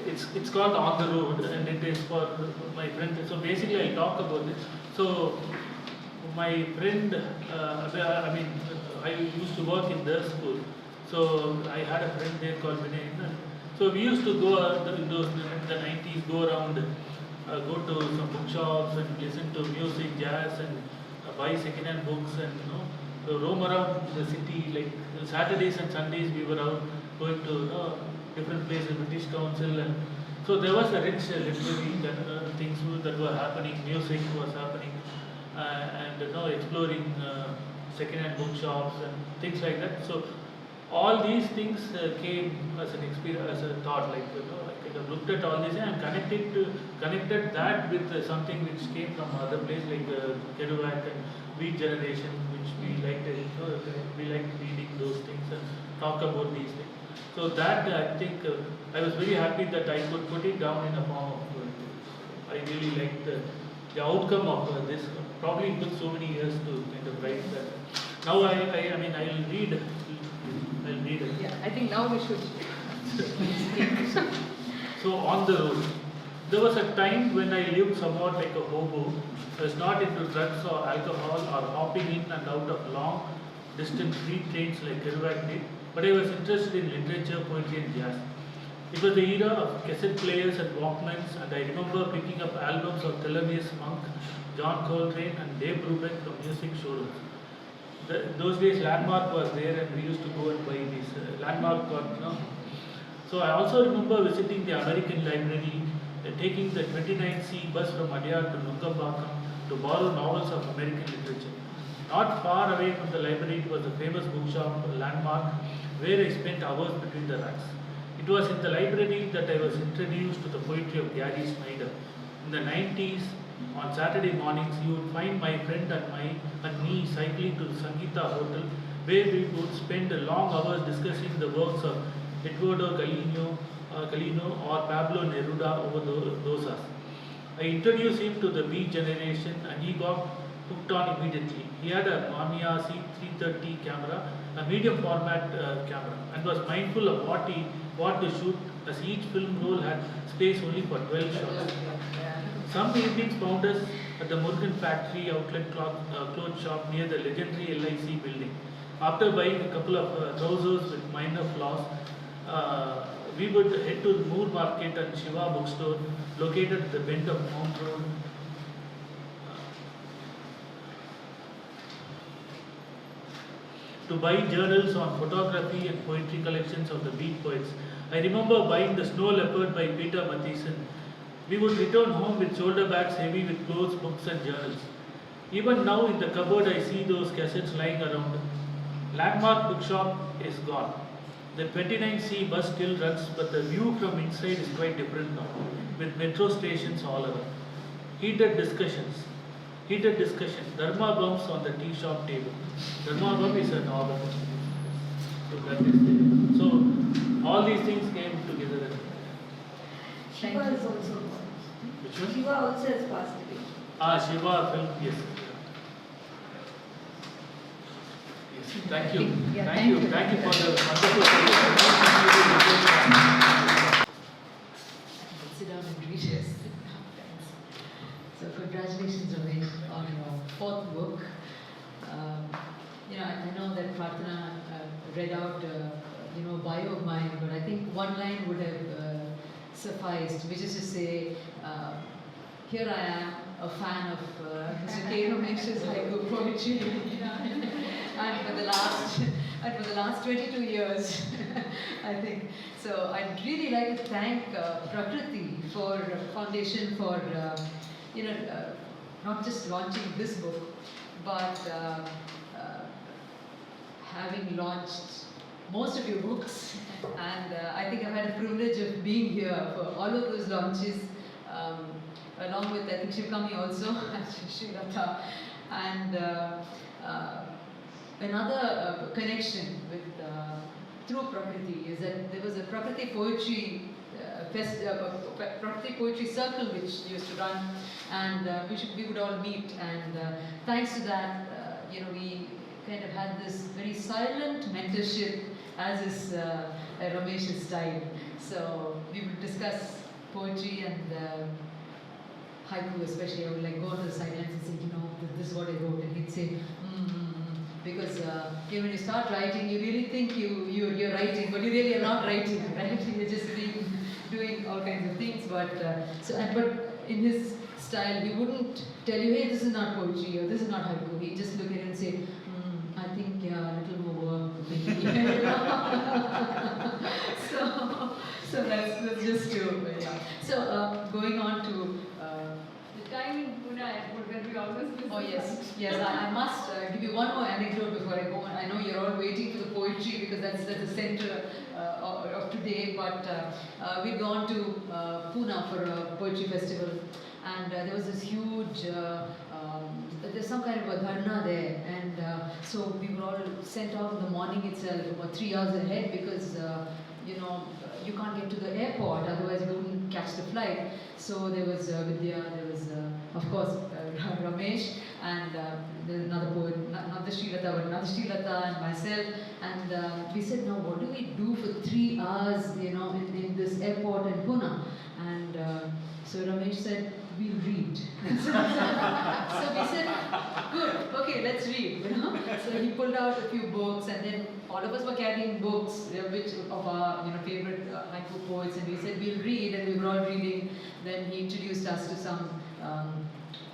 It's called On the Road, and it is for my friend. So basically, I talk about it. So my friend, I used to work in the school. So I had a friend there called Vinay. So we used to go in the 90s, go around, go to some bookshops and listen to music, jazz, and buy second-hand books, and roam around the city. Like Saturdays and Sundays, we were out going to different places, British Council, and so there was a rich literary things that were happening. Music was happening, and exploring second-hand bookshops and things like that. So all these things came as an experience, as a thought. Like I kind of looked at all this and connected that with something which came from other place like Kerouac and Beat Generation, which we liked. We liked reading those things and talk about these things. So that I think I was very happy that I could put it down in a form of poetry. I really liked the outcome of this. Probably it took so many years to kind of write that. Now I'll read it. Yeah, I think now we should. So on the road, there was a time when I lived somewhat like a hobo. I was not into drugs or alcohol or hopping in and out of long distance free trains like Kerouac did, but I was interested in literature, poetry and jazz. It was the era of cassette players and Walkmans, and I remember picking up albums of Thelonious Monk, John Coltrane and Dave Brubeck from music showrooms. Those days Landmark was there and we used to go and buy these Landmark So I also remember visiting the American Library, taking the 29C bus from Adyar to Nungambakam to borrow novels of American literature. Not far away from the library was a famous bookshop, Landmark, where I spent hours between the racks. It was in the library that I was introduced to the poetry of Gary Snyder. In the 90s, on Saturday mornings, you would find my friend and me cycling to the Sangeeta Hotel, where we would spend long hours discussing the works of Eduardo Galeano or Pablo Neruda over those hours. I introduced him to the Beat Generation, and he got hooked on immediately. He had a Mamiya C330 camera, a medium format camera, and was mindful of what to shoot, as each film roll had space only for 12 shots. Some evenings found us at the Morgan Factory outlet clothes shop near the legendary LIC building. After buying a couple of trousers with minor flaws, we would head to the Moore Market and Shiva bookstore located at the bend of Mount Road. To buy journals on photography and poetry collections of the beat poets. I remember buying The Snow Leopard by Peter Matthiessen. We would return home with shoulder bags heavy with clothes, books and journals. Even now in the cupboard I see those cassettes lying around. Landmark bookshop is gone. The 29C bus still runs, but the view from inside is quite different now, with metro stations all around. Heated discussion. Dharma bumps on the tea shop table. Dharma bump is a novel. So that is there. So all these things came together. Shiva is also gone. Which one? Shiva also has passed away. Shiva film, yes. Yes, thank you. Thank you for the wonderful Sit down and read it. So congratulations, Ramesh, on your fourth book. I know that Prarthana read out, a bio of mine, but I think one line would have sufficed, which is to say, here I am, a fan of Mr. K. Ramesh's haiku poetry, and for the last and for the last 22 years, I think. So I'd really like to thank Prakriti for Foundation for not just launching this book, but having launched most of your books, and I think I've had a privilege of being here for all of those launches, along with I think Shivkami also, and Srilata, and another connection with through Prakriti is that there was a Prakriti poetry Prakriti poetry circle which used to run, and we would all meet, and thanks to that, we kind of had this very silent mentorship, as is Ramesh's style. So we would discuss poetry and haiku especially. I would like go to the sidelines and say, this is what I wrote, and he'd say, because when you start writing, you really think you're writing, but you really are not writing, right? You're just doing all kinds of things. But but in his style, he wouldn't tell you, hey, this is not poetry or this is not haiku. He'd just look at it and say, I think a little more work maybe. so that's just true. Yeah. So going on to The time in Pune airport when we always visit. oh yes, I must give you one more anecdote before I go on. I know you're all waiting for the poetry because that's the center of today. But we'd gone to Pune for a poetry festival, and there was this huge. There's some kind of a dharna there, and so we were all sent out in the morning itself, about 3 hours ahead, because you can't get to the airport, otherwise you wouldn't catch the flight. So there was Vidya, there was of course Ramesh, and there's another poet, not the Srilata, but another Srilata, and myself, and we said, now what do we do for 3 hours, in this airport in Pune? And so Ramesh said, we'll read. So we said, good, okay, let's read, So he pulled out a few books, and then all of us were carrying books, which of our favorite haiku poets, and we said, we'll read, and we were all reading. Then he introduced us to some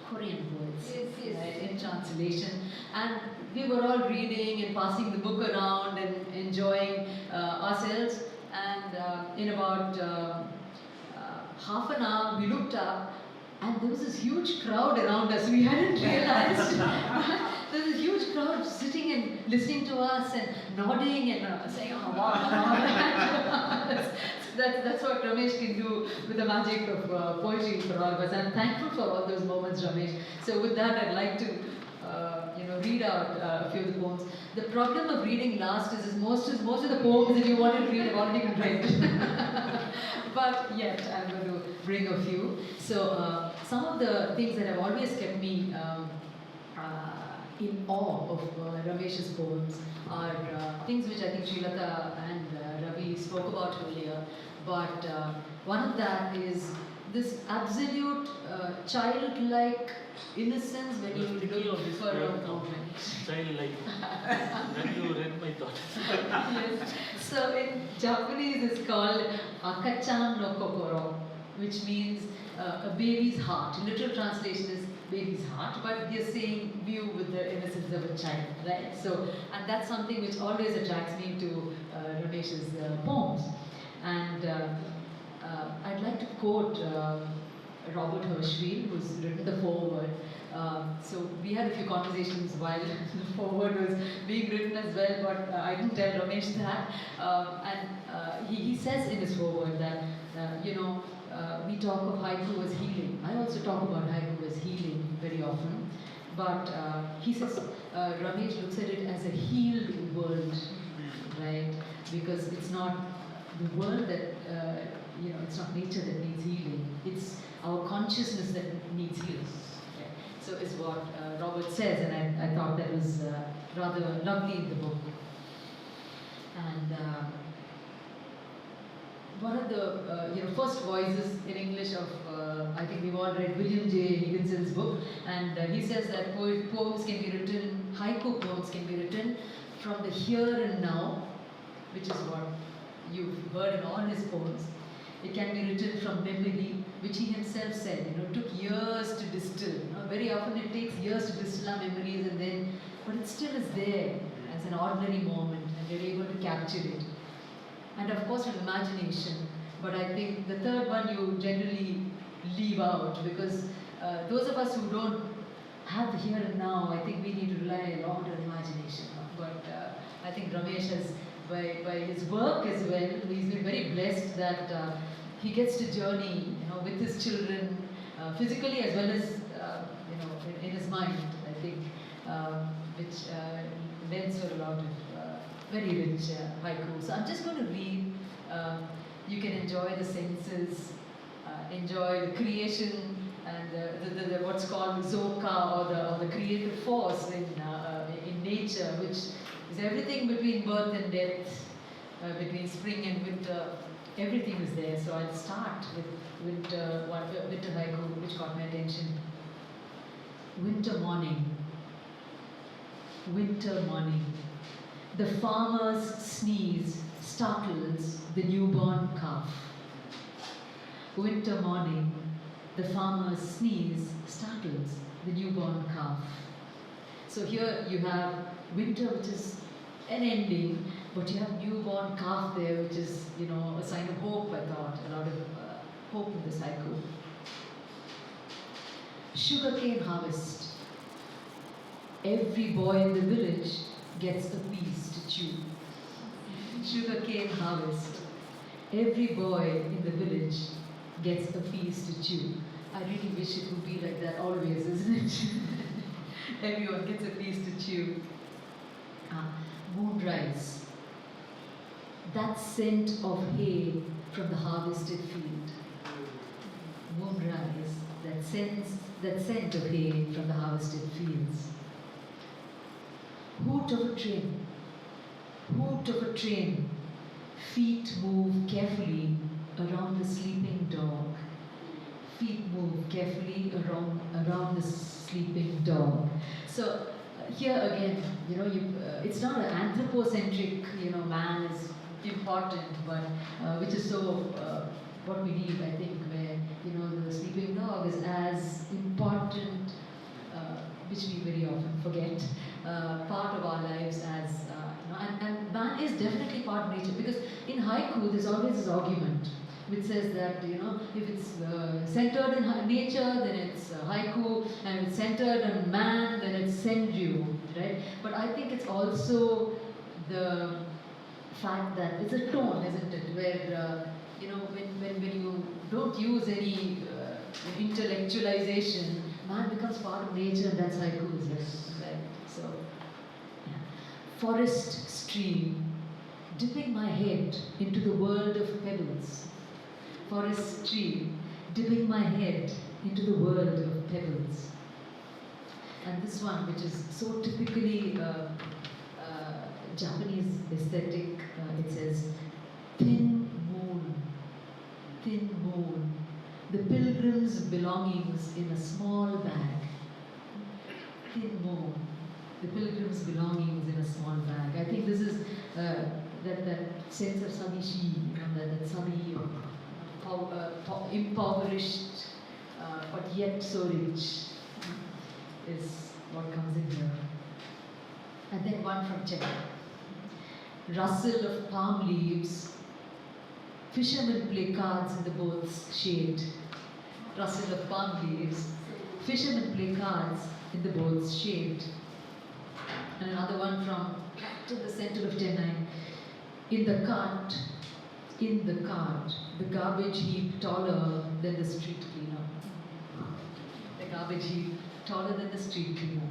Korean poets, right, in translation. And we were all reading and passing the book around and enjoying ourselves. And in about half an hour, we looked up, and there was this huge crowd around us. We hadn't realized. There was a huge crowd sitting and listening to us and nodding and saying, oh, wow. That's what Ramesh can do with the magic of poetry for all of us. I'm thankful for all those moments, Ramesh. So with that, I'd like to read out a few of the poems. The problem of reading last is most of the poems that you want to read have already been read. But yet, I'm going to bring a few. So, some of the things that have always kept me in awe of Ramesh's poems are things which I think Srilata and Ravi spoke about earlier. But one of that is this absolute childlike innocence when you look for a moment. Childlike. When you read my thoughts. Yes. So in Japanese it's called akachan no kokoro, which means a baby's heart. Literal translation is baby's heart, but they're saying view with the innocence of a child, right? So, and that's something which always attracts me to Ramesh's poems. And I'd like to quote Robert Hirschfield, who's written the foreword. So we had a few conversations while the foreword was being written as well, but I didn't tell Ramesh that. And he says in his foreword that, we talk of haiku as healing. I also talk about haiku as healing very often. But he says, Ramesh looks at it as a healed world, right? Because it's not the world that, it's not nature that needs healing. It's our consciousness that needs healing. Okay. So is what Robert says, and I thought that was rather lovely in the book. And one of the first voices in English of, I think we've all read William J. Higginson's book, and he says that poems can be written, haiku poems can be written from the here and now, which is what you've heard in all his poems. It can be written from memory, which he himself said, took years to distill. Very often it takes years to distill our memories, but it still is there as an ordinary moment. and you're able to capture it. And of course with imagination, but I think the third one you generally leave out because those of us who don't have the here and now, I think we need to rely a lot on imagination. But I think Ramesh has, by his work as well, he's been very blessed that he gets to journey, with his children, physically as well as, in his mind, I think, which lends for a lot of very rich haiku. So I'm just going to read. You can enjoy the senses, enjoy the creation and the what's called zoka or the creative force in nature, which is everything between birth and death, between spring and winter. Everything is there. So I'll start with winter haiku, which caught my attention. Winter morning. Winter morning. The farmer's sneeze startles the newborn calf. Winter morning. The farmer's sneeze startles the newborn calf. So here you have winter, which is an ending, but you have newborn calf there, which is, a sign of hope, I thought. A lot of hope in this haiku. Sugarcane harvest. Every boy in the village gets a piece to chew. Sugarcane harvest. Every boy in the village gets a piece to chew. I really wish it would be like that always, isn't it? Everyone gets a piece to chew. Moonrise. That scent of hay from the harvested field. Moonrise. That scent of hay from the harvested fields. Hoot of a train. Hoot of a train. Feet move carefully around the sleeping dog. Feet move carefully around the sleeping dog. So here again, it's not an anthropocentric, man is important, but which is so what we need, I think, where the sleeping dog is as important, which we very often forget, part of our lives as and man is definitely part of nature, because in haiku there's always this argument which says that if it's centered in nature, then it's haiku, and if it's centered in man, then it's senju, right? But I think it's also the fact that it's a tone, isn't it? Where when you don't use any intellectualization, man becomes part of nature, and that's haiku, right? So, yeah. Forest stream, dipping my head into the world of pebbles. Forest stream, dipping my head into the world of pebbles. And this one, which is so typically Japanese aesthetic, it says, thin moon, the pilgrim's belongings in a small bag. Thin moon, the pilgrim's belongings in a small bag. I think this is that sense of sabishi, that sabi, impoverished, but yet so rich, is what comes in here. And then one from Czech. Rustle of palm leaves, fishermen play cards in the boat's shade. Rustle of palm leaves, fishermen play cards in the boat's shade. And another one from right to the center of Chennai. In the cart, the garbage heap taller than the street cleaner. The garbage heap taller than the street cleaner.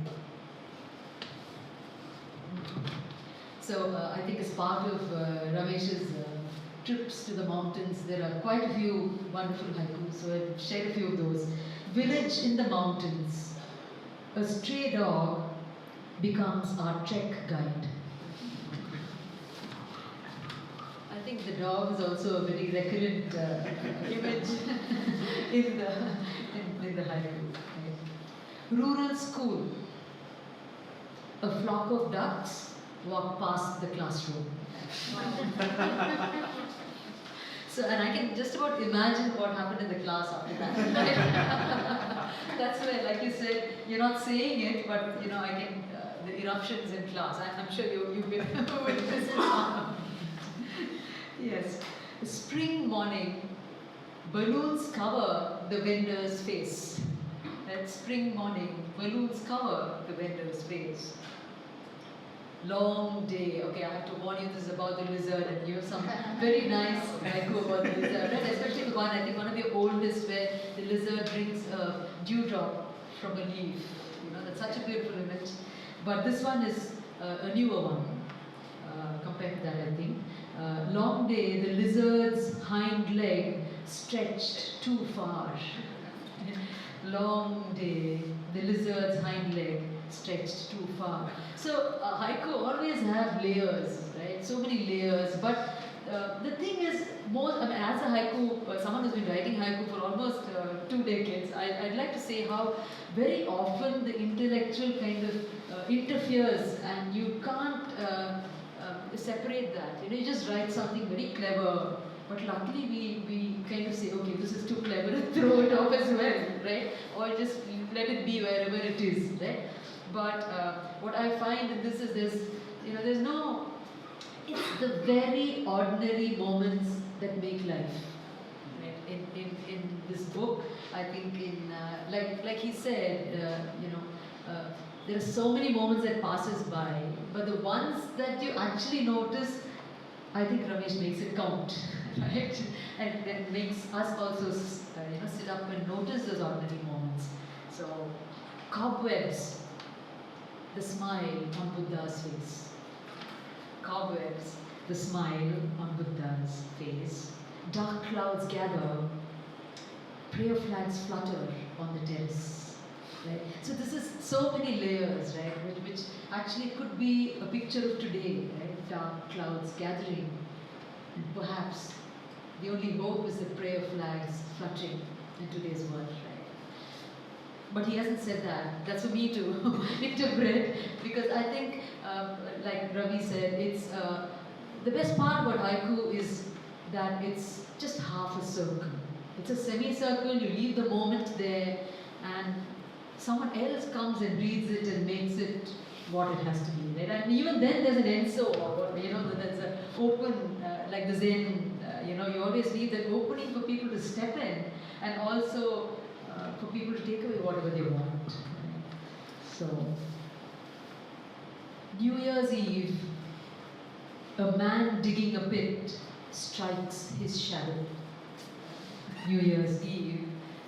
So I think as part of Ramesh's trips to the mountains, there are quite a few wonderful haikus, so I've shared a few of those. Village in the mountains. A stray dog becomes our trek guide. I think the dog is also a very recurrent image in the haiku. Right? Rural school. A flock of ducks walk past the classroom. So, and I can just about imagine what happened in the class after that. That's where, like you said, you're not saying it, but I can, the eruptions in class. I'm sure you've been witnessed it. Yes. Spring morning, balloons cover the vendor's face. That spring morning, balloons cover the vendor's face. Long day. Okay, I have to warn you, this is about the lizard, and you have some very nice haiku about the lizard, right? Especially the one, I think one of the oldest, where the lizard drinks a dewdrop from a leaf. That's such a beautiful image. But this one is a newer one compared to that, I think. Long day, the lizard's hind leg stretched too far. Long day, the lizard's hind leg stretched too far. So haiku always have layers, right? So many layers. But the thing is, as a haiku, someone who's been writing haiku for almost 2 decades, I'd like to say how very often the intellectual kind of interferes, and you can't separate that. You just write something very clever, but luckily we kind of say, okay, this is too clever, and throw it off as well, right? Or just let it be wherever it is, right? But what I find in this is there's no, it's the very ordinary moments that make life. Right? In this book, I think like he said, there are so many moments that passes by, but the ones that you actually notice, I think Ramesh makes it count, right? And that makes us also sit up and notice those ordinary moments. So, cobwebs, the smile on Buddha's face. Cobwebs, the smile on Buddha's face. Dark clouds gather, prayer flags flutter on the terrace. Right? So this is so many layers, right? Which actually could be a picture of today, right? Dark clouds gathering, and perhaps the only hope is the prayer flags fluttering in today's world, right? But he hasn't said that. That's for me to interpret, because I think, like Ravi said, it's the best part about haiku is that it's just half a circle. It's a semicircle. You leave the moment there, and someone else comes and reads it and makes it what it has to be, right? And even then there's an enso, or there's an open, like the Zen, you always leave that opening for people to step in, and also for people to take away whatever they want. Right? So, New Year's Eve, a man digging a pit strikes his shadow. New Year's Eve,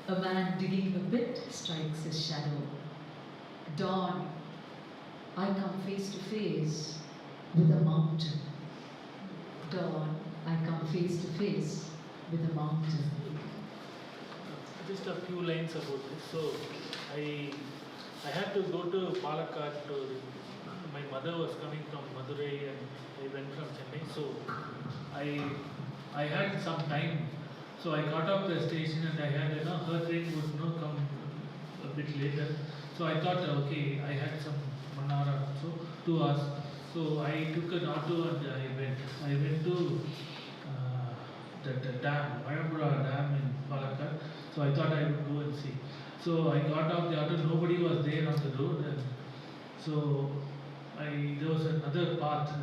a man digging a pit strikes his shadow. Dawn, I come face to face with a mountain. Dawn, I come face to face with a mountain. Just a few lines about this. So, I had to go to Palakkad. My mother was coming from Madurai, and I went from Chennai. So, I had some time. So I got off the station, and I had, her train would come a bit later. So I thought, okay, I had some 1 hour or so, 2 hours. So I took an auto and I went to the dam, Mayapura Dam in Palakkad. So I thought I would go and see. So I got off the auto, nobody was there on the road, and so there was another path.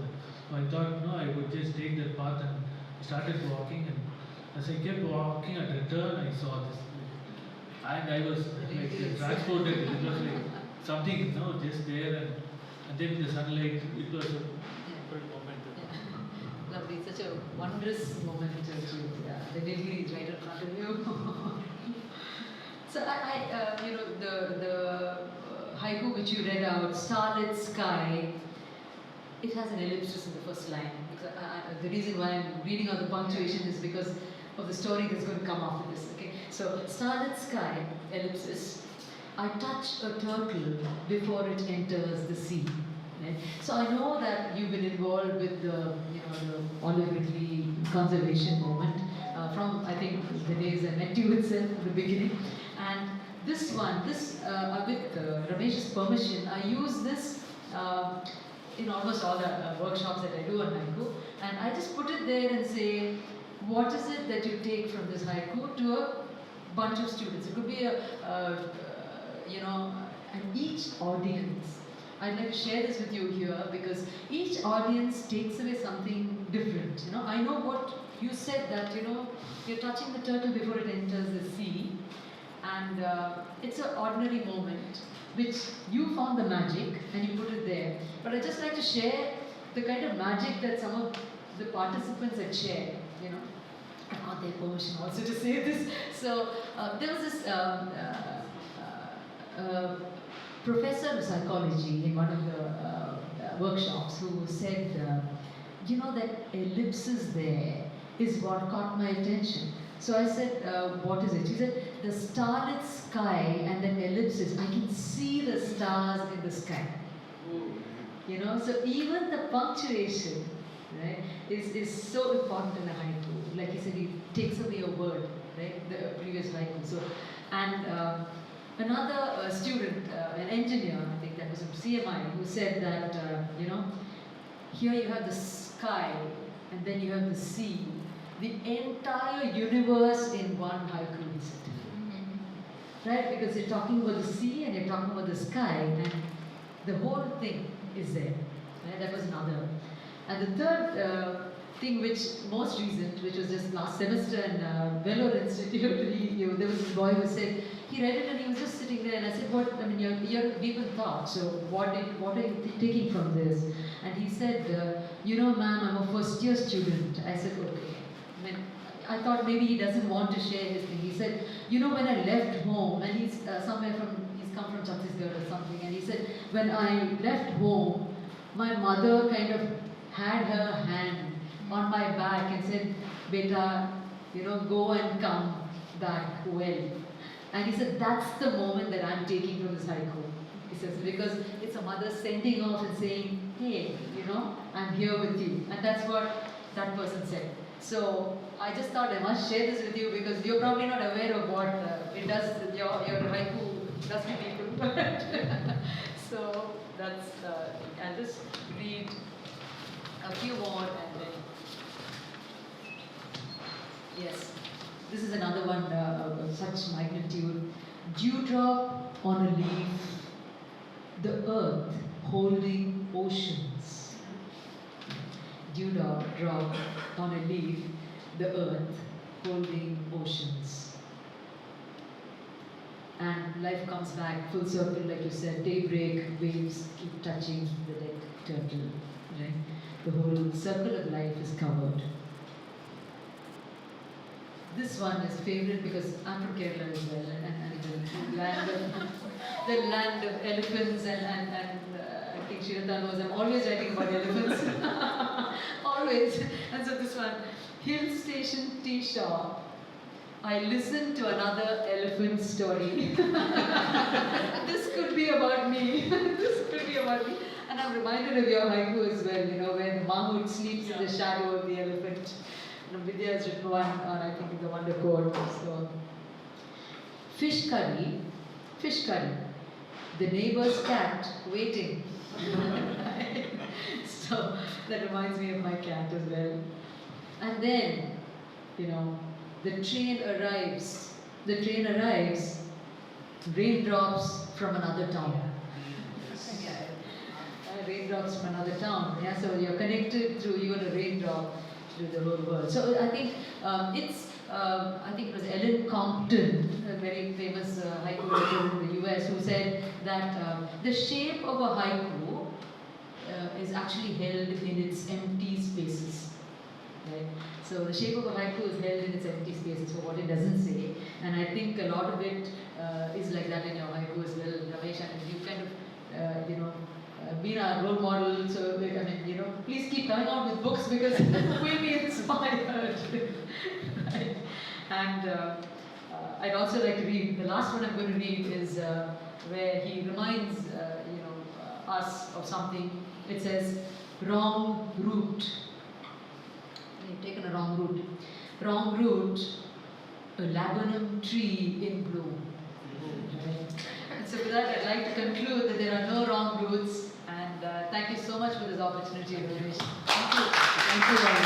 So I thought, no, I would just take that path, and started walking. And as I kept walking at a turn, I saw this, and I was like transported. It was like something, just there, and then the sunlight. It was a great moment. Yeah. Lovely, such a wondrous moment the Nilgiri is right in front of you. So the haiku which you read out, starlit sky. It has an ellipsis in the first line. Because the reason why I'm reading out the punctuation is because of the story that's going to come after this. Okay, so starlit sky, ellipsis. I touch a turtle before it enters the sea. Right? So I know that you've been involved with the Olive Ridley conservation movement from, I think, the days I met you itself in the beginning. And this one, with Ramesh's permission, I use this in almost all the workshops that I do on haiku, and I just put it there and say, what is it that you take from this haiku to a bunch of students? It could be a and each audience, I'd like to share this with you here because each audience takes away something different. I know what you said that, you're touching the turtle before it enters the sea, and it's an ordinary moment which you found the magic and you put it there. But I'd just like to share the kind of magic that some of the participants had shared, I got their permission also to say this. So there was this professor of psychology in one of the workshops who said, that ellipsis there is what caught my attention. So I said, what is it? She said, the starlit sky and then ellipsis, I can see the stars in the sky. So even the punctuation, right, is so important in a haiku. Like he said, he takes away a word, right, the previous haiku. So, and another student, an engineer, I think that was from CMI, who said that, here you have the sky and then you have the sea. The entire universe in one haiku, he said. Right? Because you're talking about the sea and you're talking about the sky, and the whole thing is there. Right? That was another. And the third thing, which most recent, which was just last semester in Vellore Institute, there was this boy who said, he read it and he was just sitting there, and I said, what, I mean, you're deep in thought, so what are you taking from this? And he said, ma'am, I'm a first year student. I said, okay. I thought maybe he doesn't want to share his thing. He said, when I left home, and he's he's come from Chhattisgarh or something, and he said, when I left home, my mother kind of had her hand on my back and said, Beta, go and come back well. And he said, that's the moment that I'm taking from this haiku. He says, because it's a mother sending off and saying, hey, I'm here with you. And that's what that person said. So I just thought I must share this with you because you're probably not aware of what it does, your haiku does to people. So that's, I'll just read a few more and then, yes, this is another one of such magnitude. Dewdrop on a leaf, the earth holding oceans. Dewdrop on a leaf, the earth holding oceans. And life comes back full circle, like you said, daybreak, waves keep touching the dead turtle, right? The whole circle of life is covered. This one is favorite because I'm from Kerala as well, and the land of elephants, and I think Srilata knows I'm always writing about elephants. Always. And so this one, hill station tea shop. I listened to another elephant story. This could be about me. This could be about me. And I'm reminded of your haiku as well, where the mammut sleeps in the shadow of the elephant. Vidya has written one on, I think, the Wonder Code. So, fish curry, the neighbor's cat waiting. So that reminds me of my cat as well. And then, the train arrives, raindrops from another town. Raindrops from another town. Yeah, so you're connected through even a raindrop to the whole world. So I think I think it was Ellen Compton, a very famous haiku writer in the US, who said that the shape of a haiku is actually held in its empty spaces. Right? So the shape of a haiku is held in its empty spaces for what it doesn't say, and I think a lot of it is like that in your haiku as well, Ramesh. And you kind of been our role model, so please keep coming out with books because we'll be inspired. Right? And I'd also like to read, the last one I'm going to read is where he reminds us of something. It says, wrong route. You've taken a wrong route. Wrong route, a laburnum tree in bloom. Right? And so with that, I'd like to conclude that there are no wrong routes. And thank you so much for this opportunity, Ramesh. Thank you. Thank you very much.